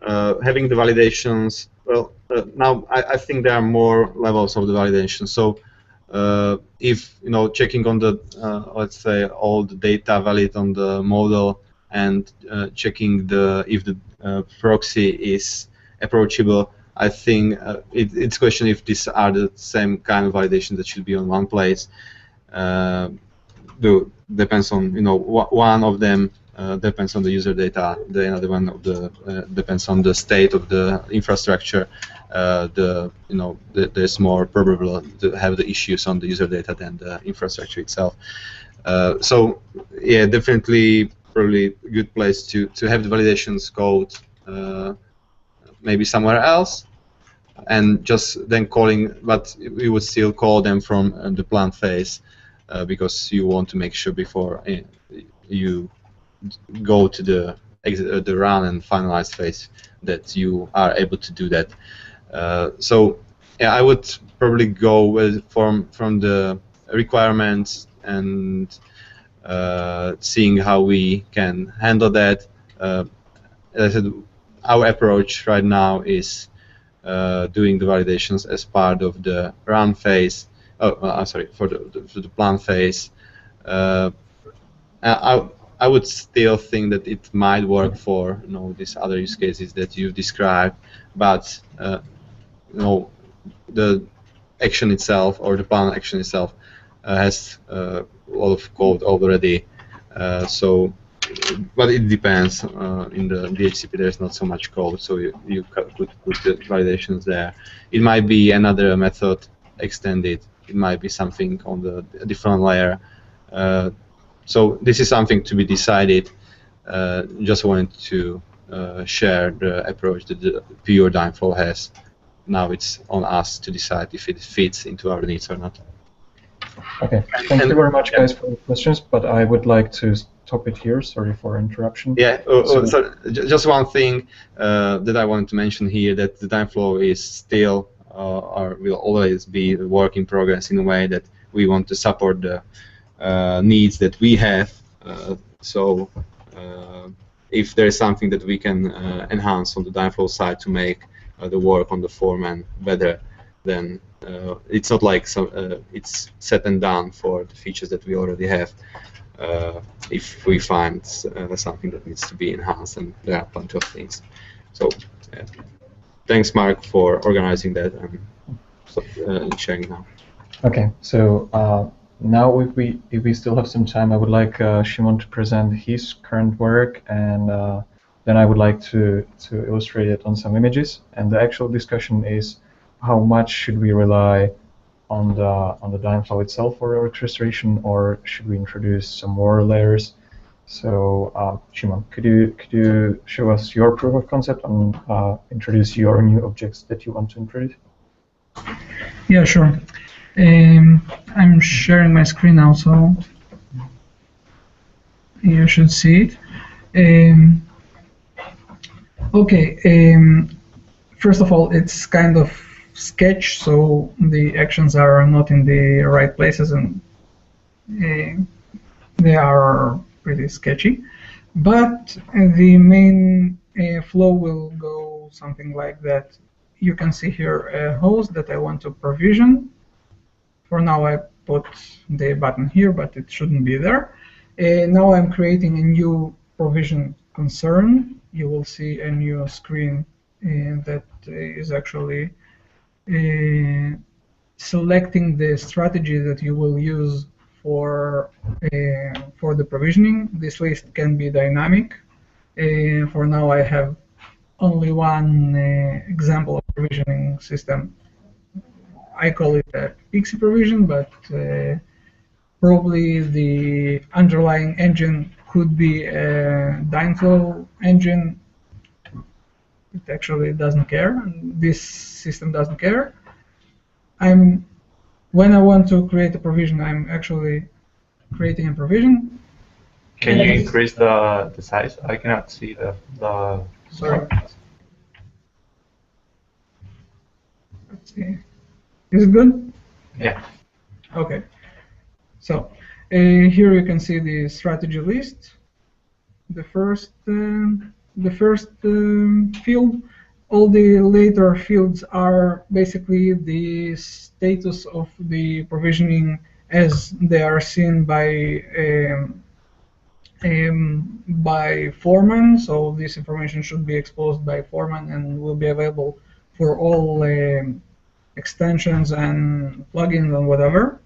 having the validations. Well, now I think there are more levels of the validation. So if checking on the let's say all the data valid on the model, and checking if the proxy is approachable, I think it's a question if these are the same kind of validation that should be on one place. Depends on one of them depends on the user data. The other one depends on the state of the infrastructure. There's more probable to have the issues on the user data than the infrastructure itself. So yeah, definitely probably a good place to have the validations code maybe somewhere else, and just then calling, but we would still call them from the plan phase, because you want to make sure before you go to the run and finalize phase that you are able to do that. So yeah, I would probably go from the requirements and seeing how we can handle that. As I said, our approach right now is doing the validations as part of the run phase. For the plan phase. I would still think that it might work for these other use cases that you described, but the action itself, or the plan action itself, has a lot of code already. But it depends. In the DHCP there's not so much code, so you could put the validations there. It might be another method extended. It might be something on the different layer. So this is something to be decided. Just wanted to share the approach that the pure Dynflow has. Now it's on us to decide if it fits into our needs or not. Okay, thank you very much, guys, for the questions, but I would like to stop it here. Sorry for interruption. Yeah, so just one thing that I wanted to mention here, that the Dynflow is still or will always be a work in progress, in a way that we want to support the needs that we have. So if there is something that we can enhance on the Dynflow side to make the work on the foreman better, then it's not like it's set and done for the features that we already have. If we find something that needs to be enhanced, and there are plenty of things. So thanks, Mark, for organizing that and sharing now. Okay, so now if we still have some time, I would like Shimon to present his current work, and then I would like to illustrate it on some images. And the actual discussion is how much should we rely on the Dynflow itself for orchestration, or should we introduce some more layers? So Shimon, could you show us your proof of concept and introduce your new objects that you want to introduce? Yeah, sure. I'm sharing my screen now, so you should see it. Okay. First of all, it's kind of sketch, so the actions are not in the right places, and they are pretty sketchy. But the main flow will go something like that. You can see here a host that I want to provision. For now, I put the button here, but it shouldn't be there. Now I'm creating a new provision concern. You will see a new screen that is actually selecting the strategy that you will use for the provisioning. This list can be dynamic. For now, I have only one example of provisioning system. I call it a pixie provision, but probably the underlying engine could be a Dynflow engine. It actually doesn't care. This system doesn't care. When I want to create a provision, I'm actually creating a provision. Can you increase the size? I cannot see the Sorry. Let's see. Is it good? Yeah. Okay. So here you can see the strategy list. The first field. All the later fields are basically the status of the provisioning as they are seen by foreman. So this information should be exposed by foreman and will be available for all extensions and plugins and whatever.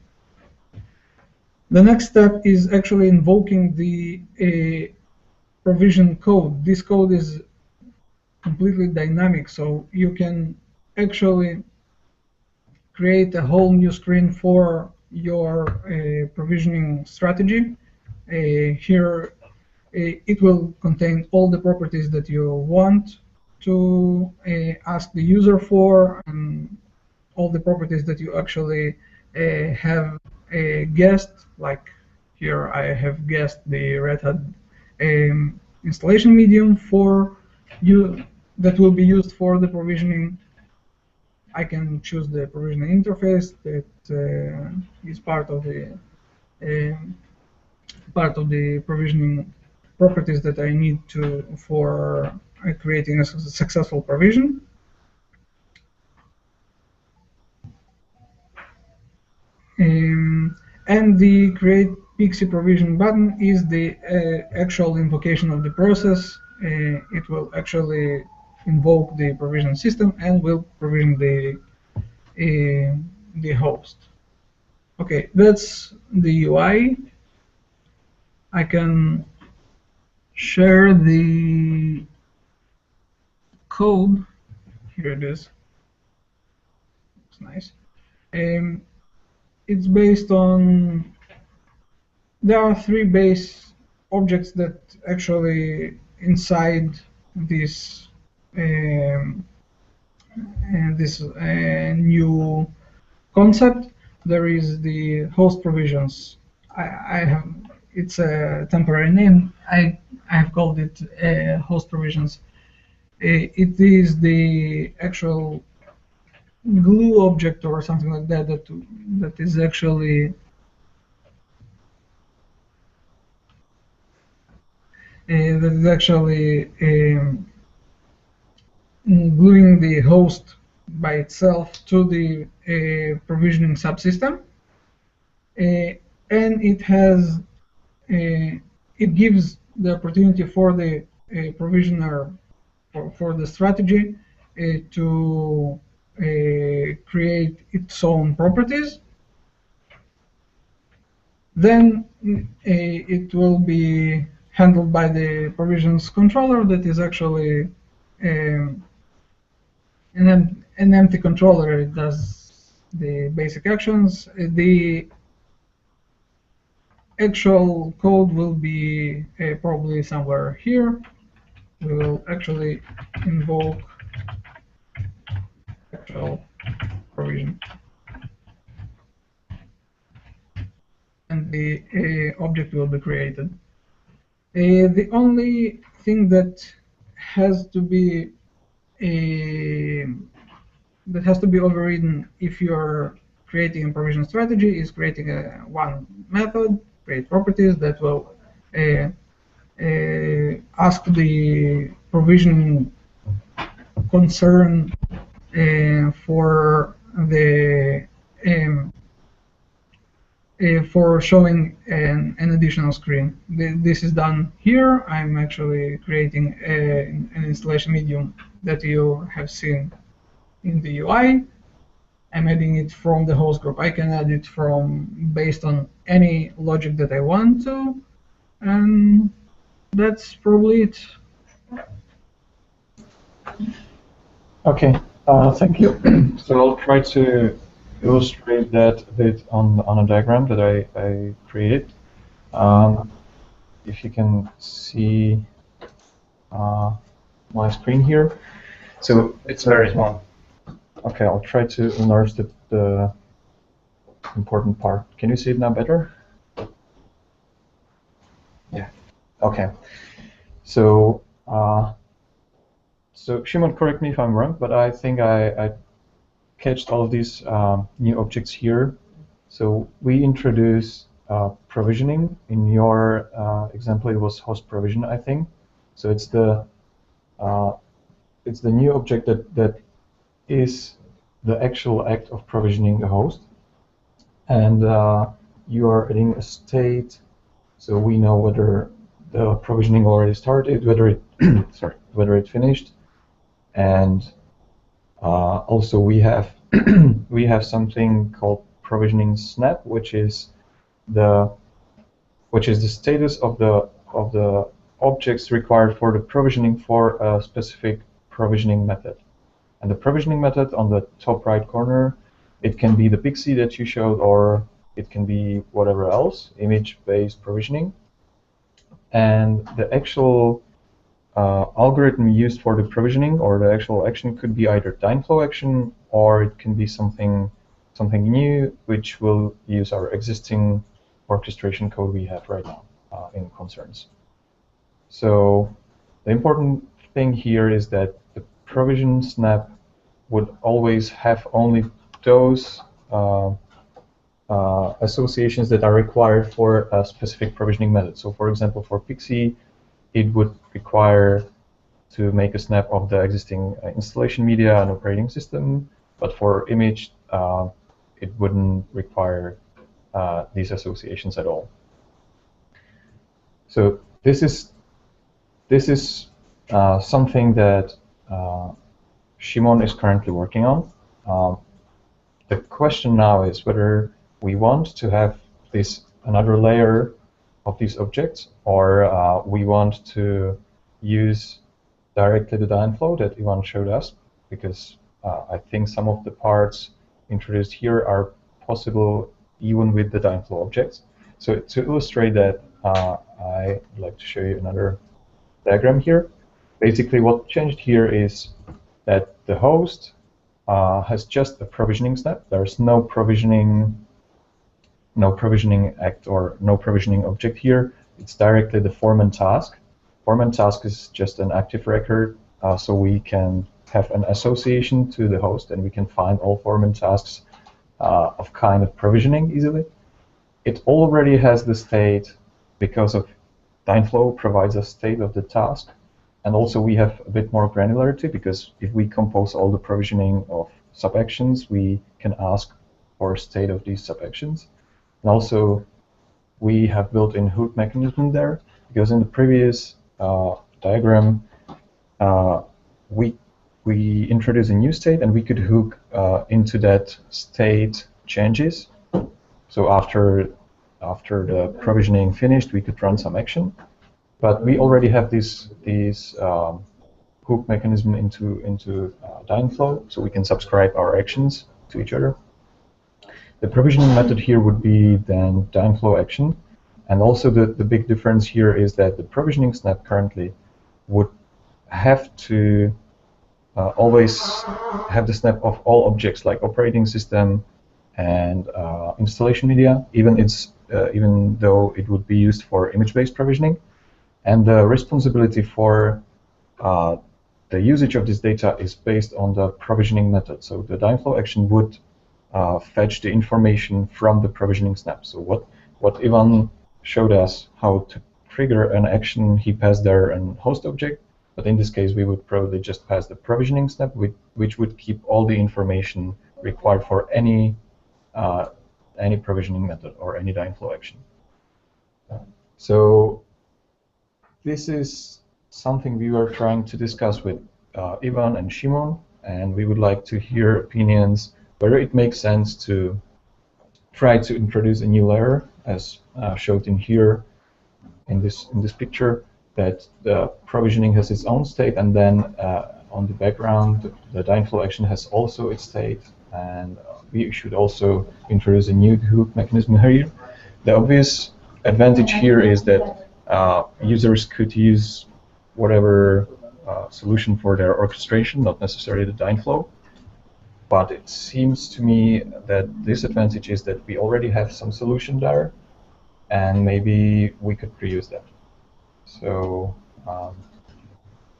The next step is actually invoking the provision code. This code is completely dynamic, so you can actually create a whole new screen for your provisioning strategy. Here it will contain all the properties that you want to ask the user for, and all the properties that you actually have guessed. Like here I have guessed the Red Hat installation medium for you that will be used for the provisioning. I can choose the provisioning interface that is part of the provisioning properties that I need to for creating a successful provision. And the create pixie provision button is the actual invocation of the process. It will actually invoke the provision system and will provision the host. Okay, that's the UI. I can share the code. Here it is. Looks nice. It's based on. There are three base objects that actually inside this new concept. There is the host provisions. I have it's a temporary name. I have called it host provisions. It is the actual glue object or something like that that is actually gluing the host by itself to the provisioning subsystem, and it gives the opportunity for the provisioner for the strategy to create its own properties. Then it will be handled by the provisions controller that is actually an empty controller. It does the basic actions. The actual code will be probably somewhere here. We will actually invoke actual provision. And the object will be created. The only thing that has to be overridden if you're creating a provision strategy is creating one method, create properties that will ask the provisioning concern for the for showing an additional screen. This is done here. I'm actually creating an installation medium that you have seen in the UI. I'm adding it from the host group. I can add it from based on any logic that I want to, and that's probably it. Okay, thank you. So I'll try to illustrate that a bit on a diagram that I created. If you can see my screen here. So It's very small. okay, I'll try to enlarge the important part. Can you see it now better? Yeah. Okay. So so Shimon, correct me if I'm wrong, but I think I catched all of these new objects here. So we introduce provisioning. In your example, it was host provision, I think. So it's the new object that is the actual act of provisioning a host, and you are adding a state, so we know whether the provisioning already started, whether it whether it finished, and also we have we have something called provisioning snap, which is the status of the objects required for the provisioning for a specific provisioning method. And the provisioning method on the top right corner, it can be the pixie that you showed, or it can be whatever else, image-based provisioning. And the actual algorithm used for the provisioning, or the actual action, could be either Dynflow action, or it can be something new, which will use our existing orchestration code we have right now in concerns. So the important thing here is that the provision snap would always have only those associations that are required for a specific provisioning method. So for example, for Pixie, it would require to make a snap of the existing installation media and operating system, but for image, it wouldn't require these associations at all. So this is something that Shimon is currently working on. The question now is whether we want to have this another layer of these objects, or we want to use directly the Dynflow that Ivan showed us, because I think some of the parts introduced here are possible even with the Dynflow objects. So to illustrate that, I'd like to show you another diagram here. Basically, what changed here is that the host has just a provisioning step. There's no provisioning act or no provisioning object here. It's directly the foreman-task. Foreman-task is just an active record, so we can have an association to the host, and we can find all foreman-tasks of kind of provisioning easily. It already has the state because of Dynflow provides a state of the task, and also we have a bit more granularity, because if we compose all the provisioning of subactions, we can ask for a state of these subactions. And also we have built-in hook mechanism there, because in the previous diagram we introduced a new state, and we could hook into that state changes. So after the provisioning finished, we could run some action. But we already have these hook mechanism into Dynflow, so we can subscribe our actions to each other. The provisioning method here would be then Dynflow action, and also the big difference here is that the provisioning snap currently would have to always have the snap of all objects like operating system and installation media, even though it would be used for image-based provisioning. And the responsibility for the usage of this data is based on the provisioning method. So the Dynflow action would fetch the information from the provisioning snap. So what Ivan showed us how to trigger an action, he passed there an host object, but in this case we would probably just pass the provisioning snap, which would keep all the information required for any provisioning method or any Dynflow action. So this is something we were trying to discuss with Ivan and Shimon, and we would like to hear opinions whether it makes sense to try to introduce a new layer, as showed in here in this picture, that the provisioning has its own state, and then on the background the Dynflow action has also its state, and we should also introduce a new hook mechanism here. The obvious advantage here is that users could use whatever solution for their orchestration, not necessarily the Dynflow. But it seems to me that disadvantage is that we already have some solution there, and maybe we could reuse that. So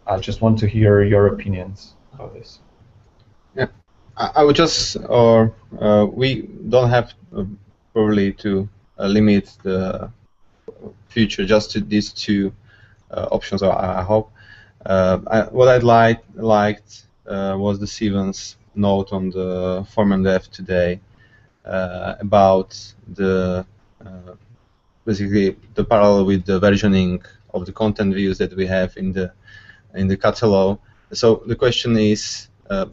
I just want to hear your opinions about this. Yeah, I would just, or we don't have probably to limit the future just to these two options. I hope. What I'd liked was the Stevens note on the foreman dev today about the basically the parallel with the versioning of the content views that we have in the catalog. So the question is,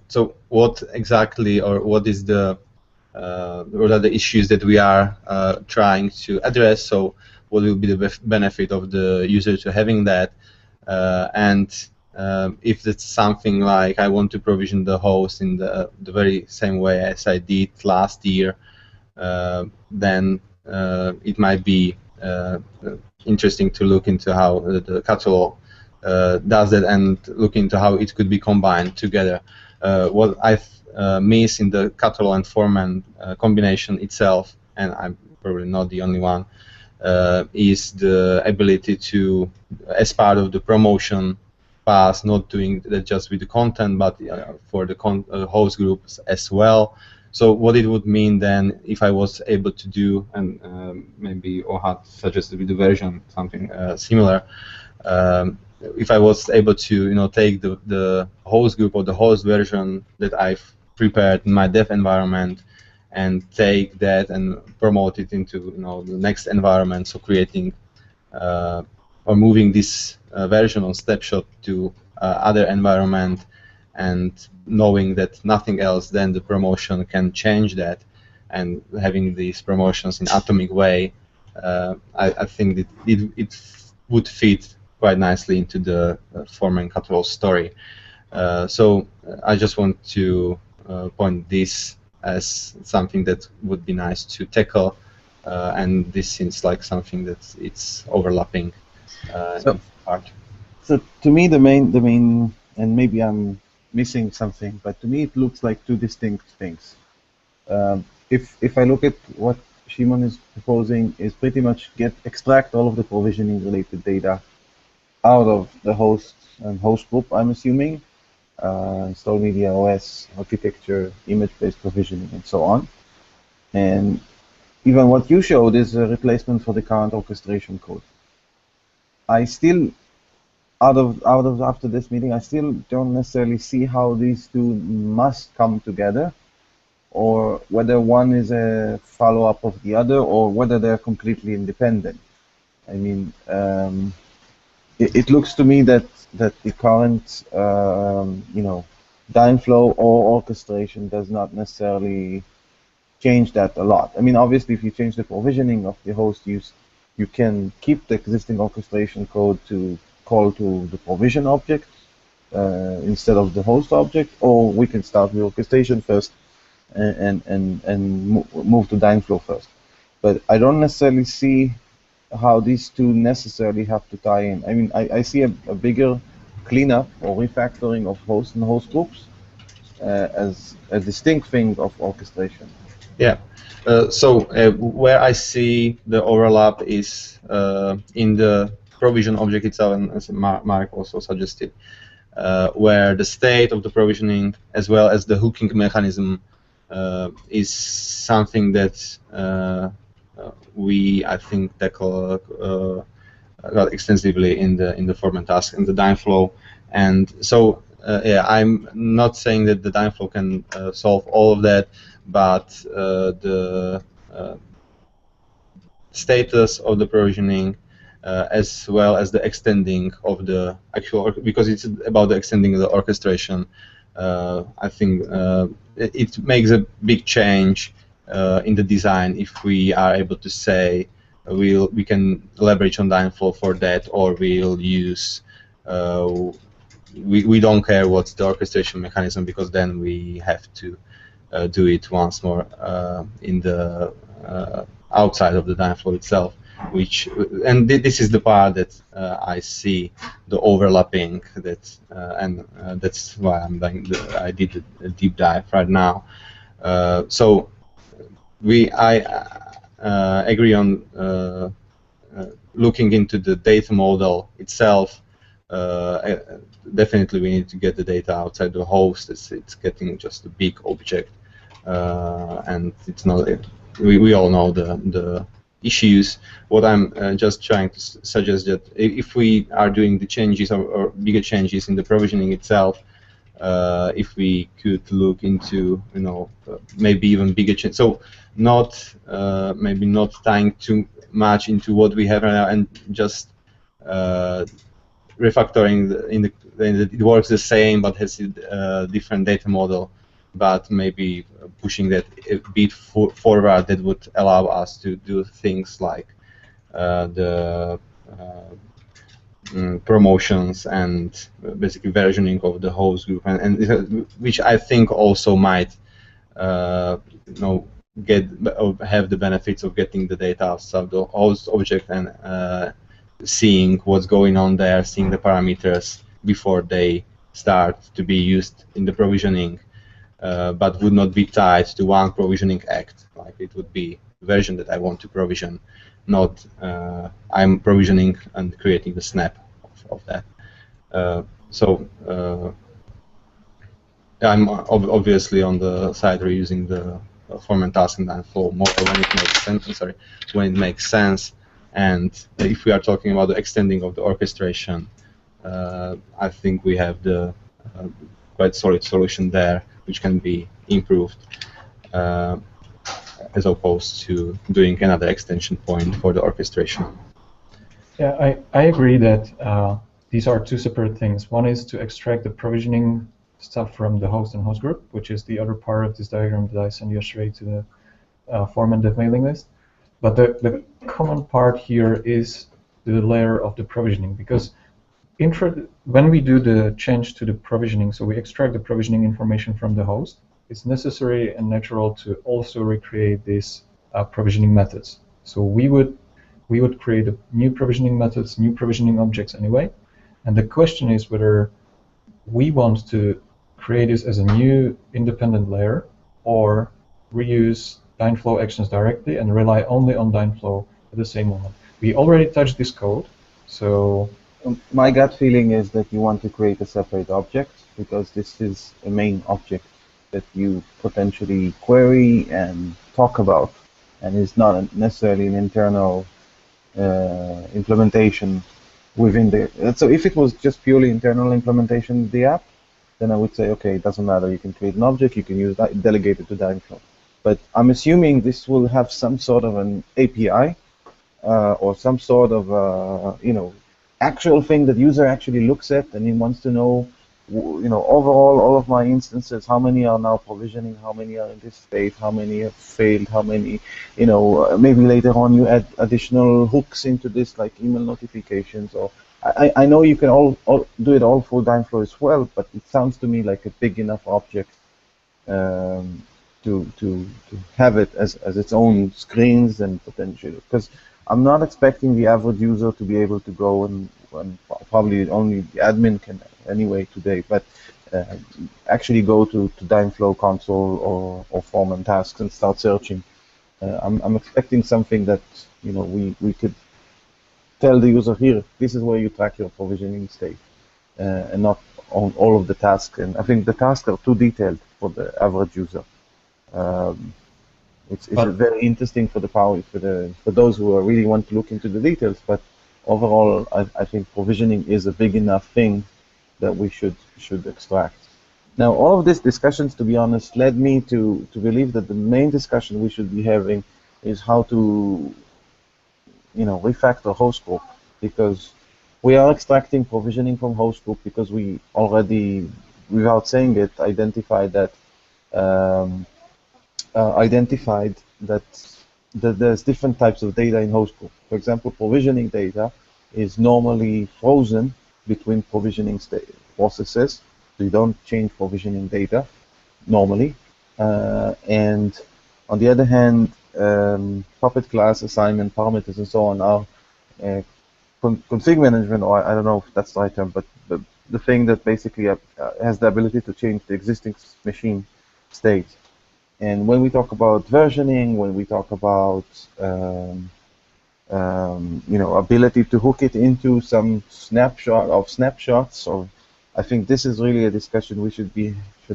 so what exactly, or what is what are the issues that we are trying to address? So what will be the benefit of the user to having that? And if it's something like I want to provision the host in the very same way as I did last year, then it might be interesting to look into how the catalog does that, and look into how it could be combined together. What I miss in the catalog and foreman combination itself, and I'm probably not the only one, is the ability to, as part of the promotion pass, not doing that just with the content, but for the host groups as well. So what it would mean then if I was able to do, and maybe Ohad suggested with the version something similar, if I was able to take the host group or the host version that I've prepared in my dev environment and take that and promote it into the next environment, so creating or moving this version on snapshot to other environment, and knowing that nothing else than the promotion can change that, and having these promotions in atomic way, I think that it would fit quite nicely into the foreman catalog story. So I just want to point this as something that would be nice to tackle, and this seems like something that it's overlapping in part. So to me, the main, and maybe I'm missing something, but to me it looks like two distinct things. If I look at what Shimon is proposing, is pretty much extract all of the provisioning related data out of the host and host group, I'm assuming, install media OS, architecture, image-based provisioning, and so on. And even what you showed is a replacement for the current orchestration code. I still, after this meeting, I still don't necessarily see how these two must come together, or whether one is a follow-up of the other, or whether they're completely independent. I mean, it looks to me that the current, Dynflow or orchestration does not necessarily change that a lot. I mean, obviously, if you change the provisioning of the host use, you can keep the existing orchestration code to call to the provision object instead of the host object, or we can start with orchestration first and move to Dynflow first. But I don't necessarily see how these two necessarily have to tie in. I mean, I see a bigger cleanup or refactoring of host and host groups as a distinct thing of orchestration. Yeah. So where I see the overlap is in the provision object itself, and as Mark also suggested, where the state of the provisioning as well as the hooking mechanism is something that we, I think, tackle extensively in the foreman-tasks and the Dynflow. And so, yeah, I'm not saying that the Dynflow can solve all of that, but the status of the provisioning, as well as the extending of the actual, because it's about the extending of the orchestration, I think it makes a big change in the design if we are able to say we can leverage on Dynflow for that, or we'll use we don't care what's the orchestration mechanism, because then we have to do it once more in the outside of the Dynflow itself, and this is the part that I see the overlapping, that and that's why I did a deep dive right now. So I agree on looking into the data model itself. Definitely we need to get the data outside the host. It's getting just a big object, and it's not. We all know the issues. What I'm just trying to suggest that if we are doing the changes or bigger changes in the provisioning itself, if we could look into, maybe even bigger change. So not maybe not tying too much into what we have right now, and just refactoring it works the same but has a different data model, but maybe pushing that a bit forward, that would allow us to do things like the promotions and basically versioning of the host group, and which I think also might have the benefits of getting the data outside the host object and seeing what's going on there, seeing the parameters before they start to be used in the provisioning, but would not be tied to one provisioning act. Like it would be the version that I want to provision, not I'm provisioning and creating the snap of that. I'm obviously on the side reusing the foreman-tasks and Dynflow more when it makes sense. When it makes sense. And if we are talking about the extending of the orchestration, I think we have the quite solid solution there, which can be improved, as opposed to doing another extension point for the orchestration. Yeah, I agree that these are two separate things. One is to extract the provisioning stuff from the host and host group, which is the other part of this diagram that I sent yesterday to the foreman dev mailing list. But the common part here is the layer of the provisioning, because when we do the change to the provisioning, so we extract the provisioning information from the host, it's necessary and natural to also recreate these provisioning methods. So we would create new provisioning methods, new provisioning objects anyway, and the question is whether we want to create this as a new independent layer, or reuse Dynflow actions directly and rely only on Dynflow at the same moment. We already touched this code, so my gut feeling is that you want to create a separate object, because this is a main object that you potentially query and talk about, and is not necessarily an internal implementation within the. So if it was just purely internal implementation of the app, then I would say, okay, it doesn't matter. You can create an object, you can use that, delegate it to Dynflow. But I'm assuming this will have some sort of an API or some sort of actual thing that user actually looks at, and he wants to know, overall all of my instances, how many are now provisioning, how many are in this state, how many have failed, how many, maybe later on you add additional hooks into this, like email notifications. Or I know you can all do it all for Dynflow as well, but it sounds to me like a big enough object to have it as its own screens and potential, because I'm not expecting the average user to be able to go and probably only the admin can anyway today, but actually go to Dynflow console or foreman-tasks and start searching. I'm expecting something that we could tell the user, here, this is where you track your provisioning state, and not on all of the tasks, and I think the tasks are too detailed for the average user. It's very interesting for the power for those who really want to look into the details, but overall, I think provisioning is a big enough thing that we should extract. Now, all of these discussions, to be honest, led me to believe that the main discussion we should be having is how to, refactor host group, because we are extracting provisioning from host group because we already, without saying it, identified that there's different types of data in host group. For example, provisioning data is normally frozen between provisioning processes. So you don't change provisioning data normally. And on the other hand, Puppet class, assignment, parameters, and so on are config management, or I don't know if that's the right term, but the thing that basically has the ability to change the existing machine state. And when we talk about versioning, when we talk about ability to hook it into some snapshots, or I think this is really a discussion we should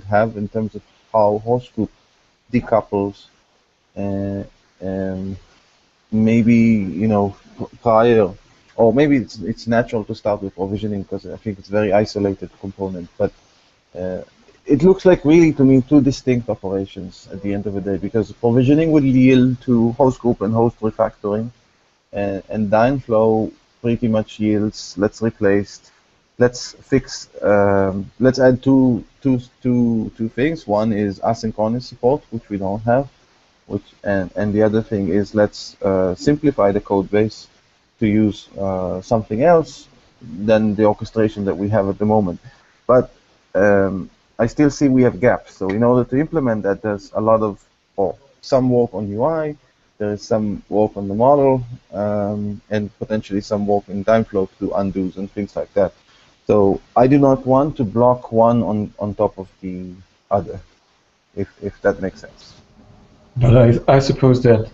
have in terms of how host group decouples, and maybe prior, or maybe it's natural to start with provisioning because I think it's a very isolated component, but it looks like really to me two distinct operations at the end of the day, because provisioning will yield to host group and host refactoring, and Dynflow pretty much yields let's add two things. One is asynchronous support, which we don't have, and the other thing is let's simplify the code base to use something else than the orchestration that we have at the moment. But I still see we have gaps. So in order to implement that, there's a lot of, or some work on UI, there is some work on the model, and potentially some work in Dynflow to do undos and things like that. So I do not want to block one on top of the other, if that makes sense. But I suppose that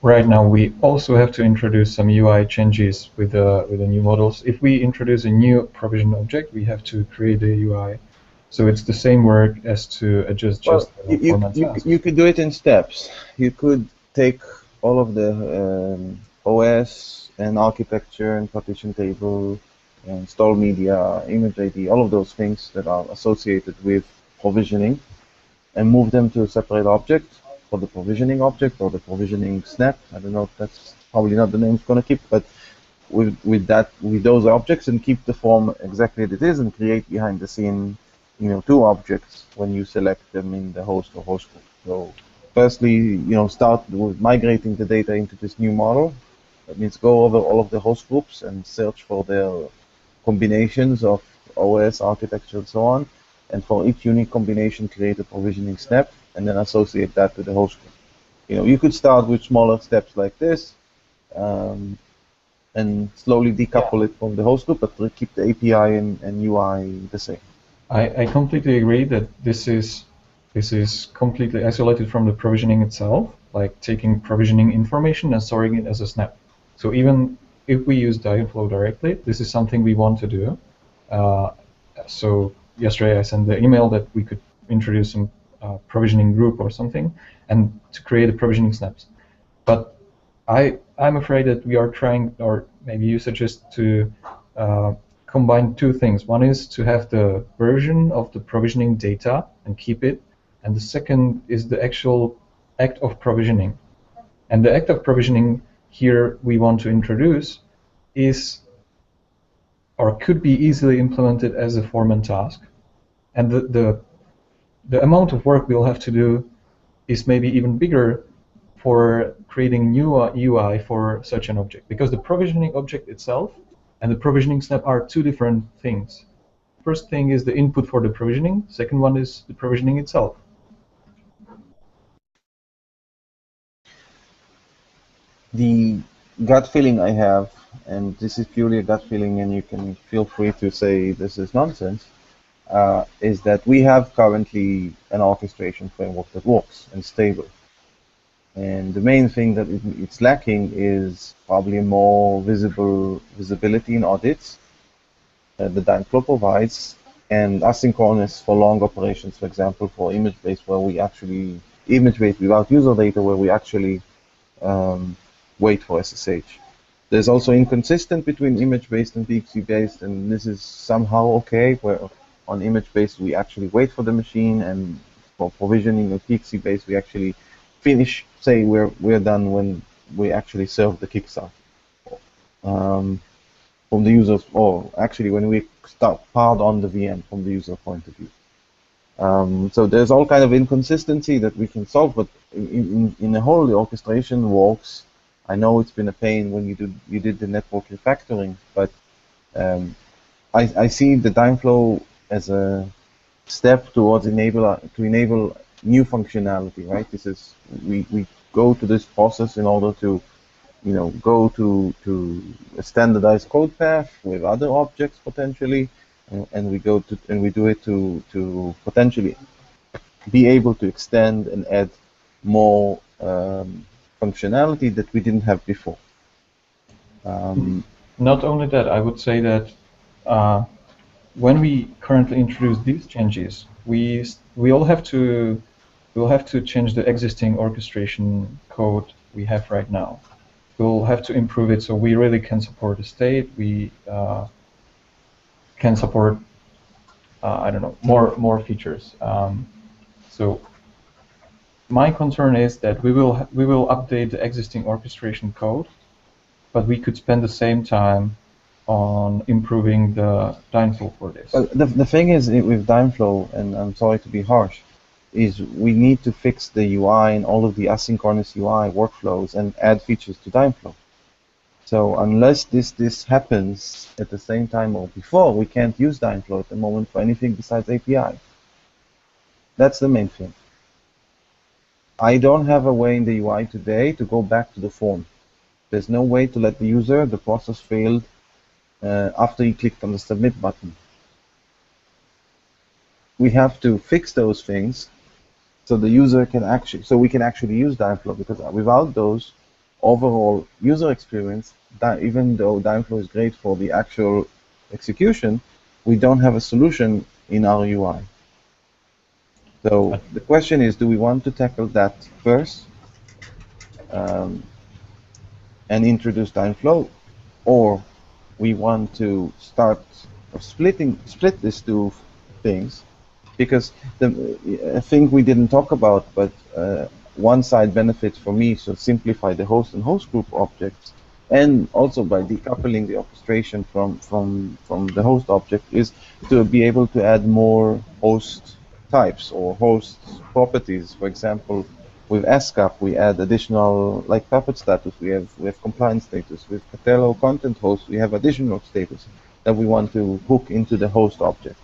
right now we also have to introduce some UI changes with the new models. If we introduce a new provision object, we have to create a UI. So it's the same work as to adjust just the format task. You could do it in steps. You could take all of the OS and architecture and partition table, install media, image ID, all of those things that are associated with provisioning, and move them to a separate object for the provisioning object or the provisioning snap. I don't know if that's probably not the name it's going to keep, but with those objects, and keep the form exactly as it is, and create behind the scene two objects when you select them in the host or host group. So firstly, start with migrating the data into this new model. That means go over all of the host groups and search for their combinations of OS, architecture, and so on. And for each unique combination, create a provisioning snap, and then associate that to the host group. You could start with smaller steps like this, and slowly decouple it from the host group, but keep the API and UI the same. I completely agree that this is completely isolated from the provisioning itself, like taking provisioning information and storing it as a snap. So even if we use Dynflow directly, this is something we want to do. So yesterday I sent the email that we could introduce some provisioning group or something, and to create a provisioning snaps. But I'm afraid that we are trying, or maybe you suggest to combine two things. One is to have the version of the provisioning data and keep it, and the second is the actual act of provisioning. And the act of provisioning here we want to introduce is, or could be easily implemented as a foreman task. And the amount of work we'll have to do is maybe even bigger for creating new UI for such an object, because the provisioning object itself and the provisioning snap are two different things. First thing is the input for the provisioning, second one is the provisioning itself. The gut feeling I have, and this is purely a gut feeling, and you can feel free to say this is nonsense, is that we have currently an orchestration framework that works and stable. And the main thing that it's lacking is probably more visibility in audits that the Dynflow provides, and asynchronous for long operations, for example, for image-based, where we actually image-based without user data, where we actually wait for SSH. There's also inconsistent between image-based and PXE-based, and this is somehow okay, where on image-based we actually wait for the machine, and for provisioning of PXE-based we actually finish, say we're done when we actually serve the kickstart. From the user's, or actually when we start part on the VM from the user point of view. So there's all kind of inconsistency that we can solve, but in the whole, the orchestration works. I know it's been a pain when you did the network refactoring, but I see the Dynflow as a step towards enable new functionality. Right? This is we go to this process in order to go to a standardized code path with other objects potentially, and we do it to potentially be able to extend and add more functionality that we didn't have before. Not only that, I would say that when we currently introduce these changes, we'll have to change the existing orchestration code we have right now. We'll have to improve it so we really can support the state. We can support I don't know, more features. So my concern is that we will update the existing orchestration code, but we could spend the same time on improving the Dynflow for this. Well, the thing is with Dynflow, and I'm sorry to be harsh, is we need to fix the UI and all of the asynchronous UI workflows and add features to Dynflow. So unless this happens at the same time or before, we can't use Dynflow at the moment for anything besides API. That's the main thing. I don't have a way in the UI today to go back to the form. There's no way to let the user, the process failed after he clicked on the submit button. We have to fix those things so the user can we can actually use Dynflow, because without those, overall user experience, even though Dynflow is great for the actual execution, we don't have a solution in our UI. So the question is, do we want to tackle that first and introduce Dynflow, or we want to start split these two things? Because a thing we didn't talk about, but one side benefit for me is to simplify the host and host group objects, and also by decoupling the orchestration from the host object, is to be able to add more host types or host properties. For example, with SCAP we add additional, like Puppet status, we have compliance status. With Catello content host we have additional status that we want to hook into the host object.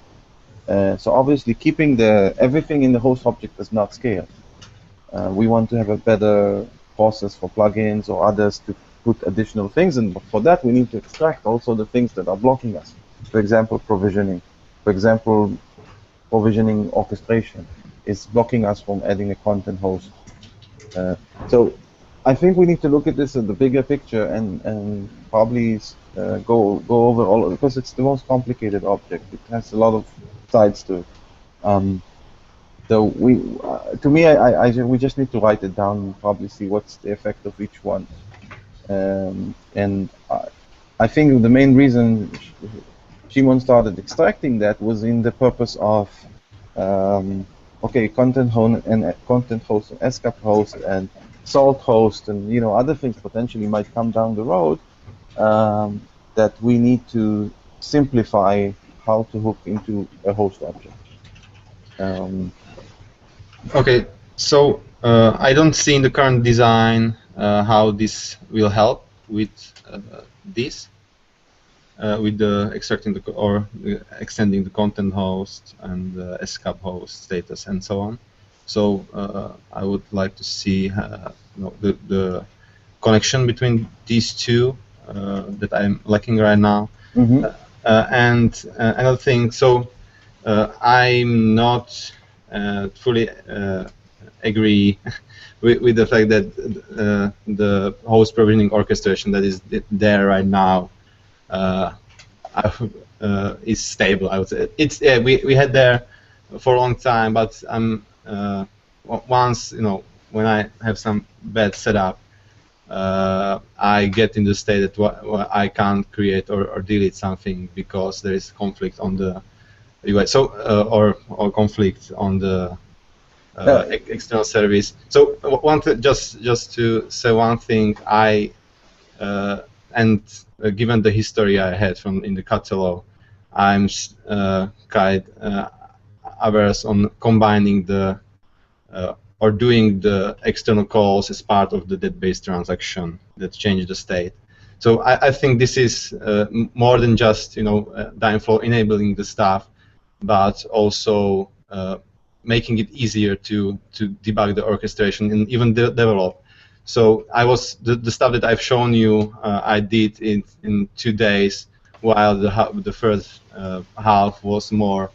So obviously keeping everything in the host object does not scale. We want to have a better process for plugins or others to put additional things, and for that we need to extract also the things that are blocking us. For example, provisioning. For example, provisioning orchestration is blocking us from adding a content host. So I think we need to look at this in the bigger picture and probably go over all, because it's the most complicated object. It has a lot of sides to it. So we just need to write it down and probably see what's the effect of each one. And I think the main reason Shimon started extracting that was in the purpose of okay, content host and SCAP host and salt host and other things potentially might come down the road, that we need to simplify how to hook into a host object. Okay, so I don't see in the current design how this will help with this, with the extending the content host and the SCAP host status and so on. So I would like to see the connection between these two that I'm lacking right now. Mm-hmm. And another thing, so I'm not fully agree with the fact that the host provisioning orchestration that is there right now is stable. I would say it's we had there for a long time, but once when I have some bad setup, I get in the state that I can't create or delete something because there is conflict on the UI, so or conflict on the external service. So just to say one thing, given the history I had in the catalog, I'm quite averse on combining the or doing the external calls as part of the database transaction that change the state. So I think this is more than just Dynflow enabling the stuff, but also making it easier to debug the orchestration and even develop. So the stuff that I've shown you, I did in 2 days, while the first half was more.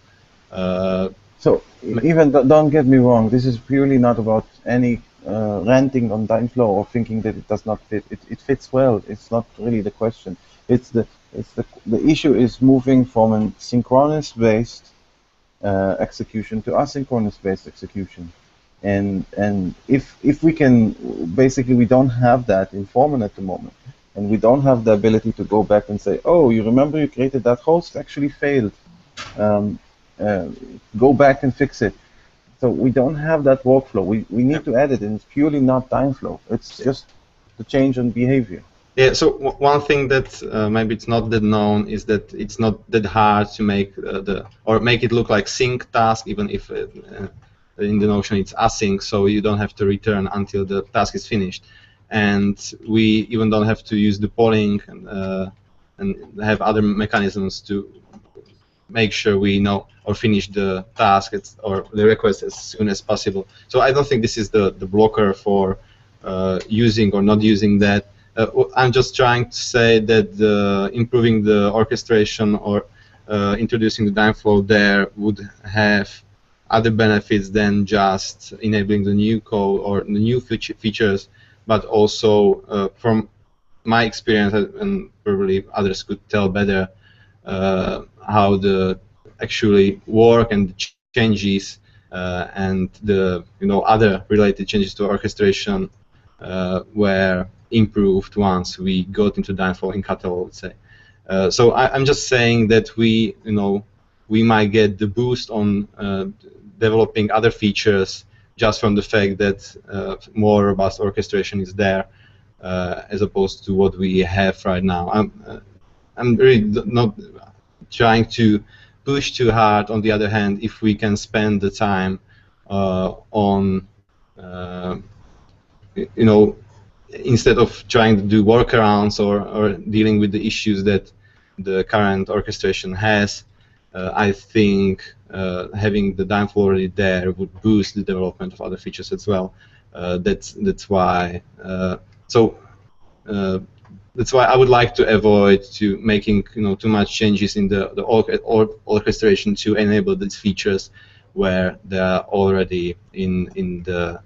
So even don't get me wrong, this is purely not about any ranting on Dynflow or thinking that it does not fit. It fits well. It's not really the question. The issue is moving from a synchronous based execution to asynchronous based execution. And if we can, basically we don't have that in Foreman at the moment, and we don't have the ability to go back and say, oh, you remember you created that host, actually failed. Go back and fix it. So we don't have that workflow. We need to add it, and it's purely not Dynflow. It's just the change in behavior. Yeah, so one thing that maybe it's not that known is that it's not that hard to make make it look like sync task, even if in the Notion it's async, so you don't have to return until the task is finished. And we even don't have to use the polling and have other mechanisms to make sure we know or finish the task or the request as soon as possible. So I don't think this is the blocker for using or not using that. I'm just trying to say that improving the orchestration or introducing the Dynflow there would have other benefits than just enabling the new code or the new features, but also from my experience, and probably others could tell better, how the actually work and the changes and the other related changes to orchestration were improved once we got into Dynflow in catalog, let's say. So I'm just saying that we might get the boost on developing other features just from the fact that more robust orchestration is there, as opposed to what we have right now. I'm really not trying to push too hard. On the other hand, if we can spend the time on instead of trying to do workarounds or dealing with the issues that the current orchestration has, I think having the Dynflow already there would boost the development of other features as well. That's why. That's why I would like to avoid making too much changes in the orchestration to enable these features where they are already in the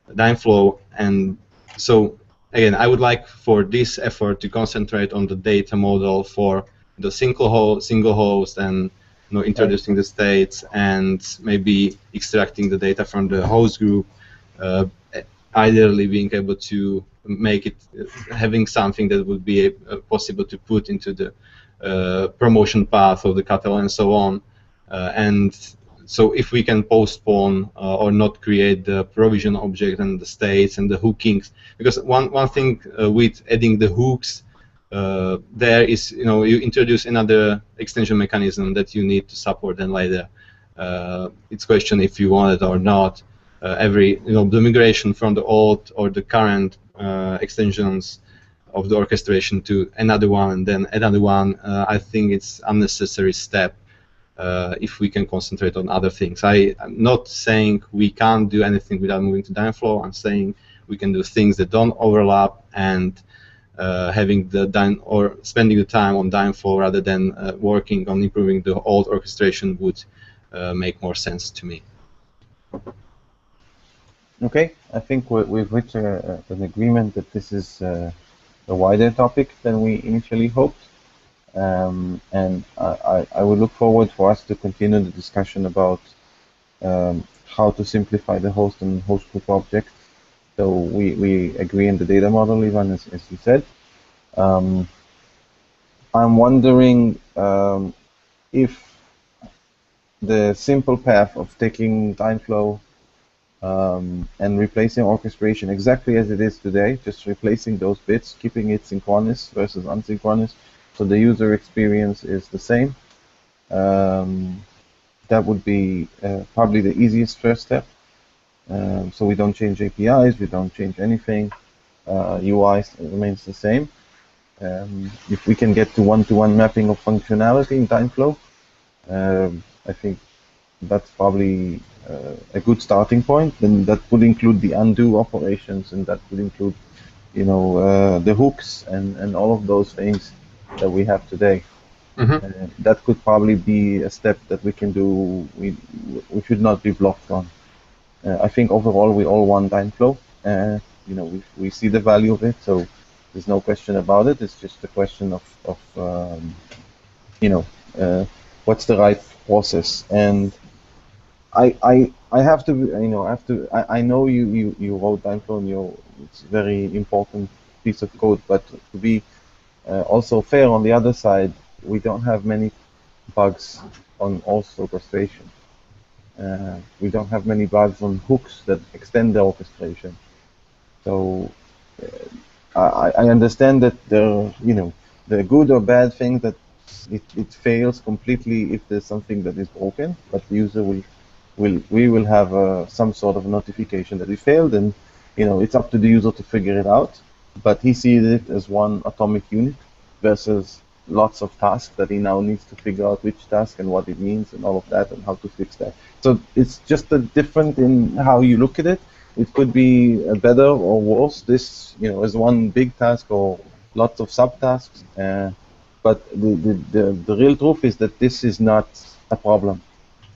Dynflow. And so again, I would like for this effort to concentrate on the data model for the single host and introducing the states and maybe extracting the data from the host group, ideally being able to make it having something that would be possible to put into the promotion path of the catalog and so on. And so if we can postpone or not create the provision object and the states and the hookings, because one thing with adding the hooks there is you introduce another extension mechanism that you need to support then later. It's a question if you want it or not. The migration from the old or the current extensions of the orchestration to another one and then another one, I think it's unnecessary step if we can concentrate on other things. I'm not saying we can't do anything without moving to Dynflow. I'm saying we can do things that don't overlap, and having or spending the time on Dynflow rather than working on improving the old orchestration would make more sense to me. Okay, I think we've reached an agreement that this is a wider topic than we initially hoped. And I would look forward for us to continue the discussion about how to simplify the host and host group object. So we agree on the data model, Ivan, as you said. I'm wondering if the simple path of taking Dynflow and replacing orchestration exactly as it is today, just replacing those bits, keeping it synchronous versus asynchronous, so the user experience is the same. That would be probably the easiest first step. So we don't change APIs, we don't change anything. UI remains the same. If we can get to one-to-one mapping of functionality in Dynflow, I think that's probably a good starting point. Then that would include the undo operations, and that would include, you know, the hooks and all of those things that we have today. That could probably be a step that we can do. We should not be blocked on. I think overall we all want Dynflow. You know, we see the value of it, so there's no question about it. It's just a question of you know, what's the right process. And I have to, you know, I know you wrote Dynflow and it's a very important piece of code, but to be also fair on the other side, we don't have many bugs on host orchestration. We don't have many bugs on hooks that extend the orchestration. So I understand that you know, the good or bad thing that it fails completely if there's something that is broken, but the user we will have some sort of notification that it failed, and you know, it's up to the user to figure it out. But he sees it as one atomic unit versus lots of tasks that he now needs to figure out which task and what it means and all of that and how to fix that. So it's just a different in how you look at it. It could be better or worse, this, you know, as one big task or lots of subtasks. But the real truth is that this is not a problem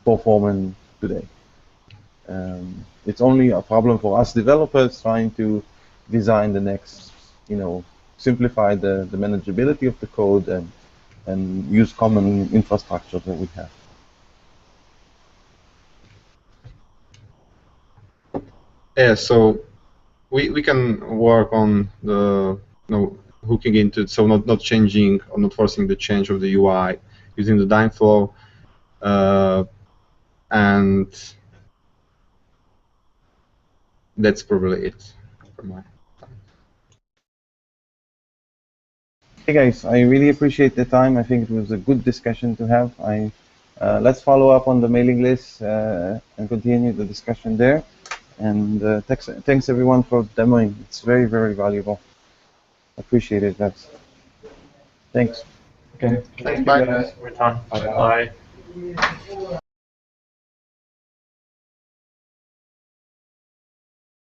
for Foreman today. It's only a problem for us developers trying to design the next, you know, simplify the manageability of the code and use common infrastructure that we have. Yeah, so we can work on the, you know, hooking into it, so not changing or not forcing the change of the UI using the Dynflow, and that's probably it for my. Hey guys, I really appreciate the time. I think it was a good discussion to have. Let's follow up on the mailing list and continue the discussion there. And thanks everyone for demoing. It's very, very valuable. Appreciate it, guys. Thanks. Okay. Thank you guys for your time. Bye.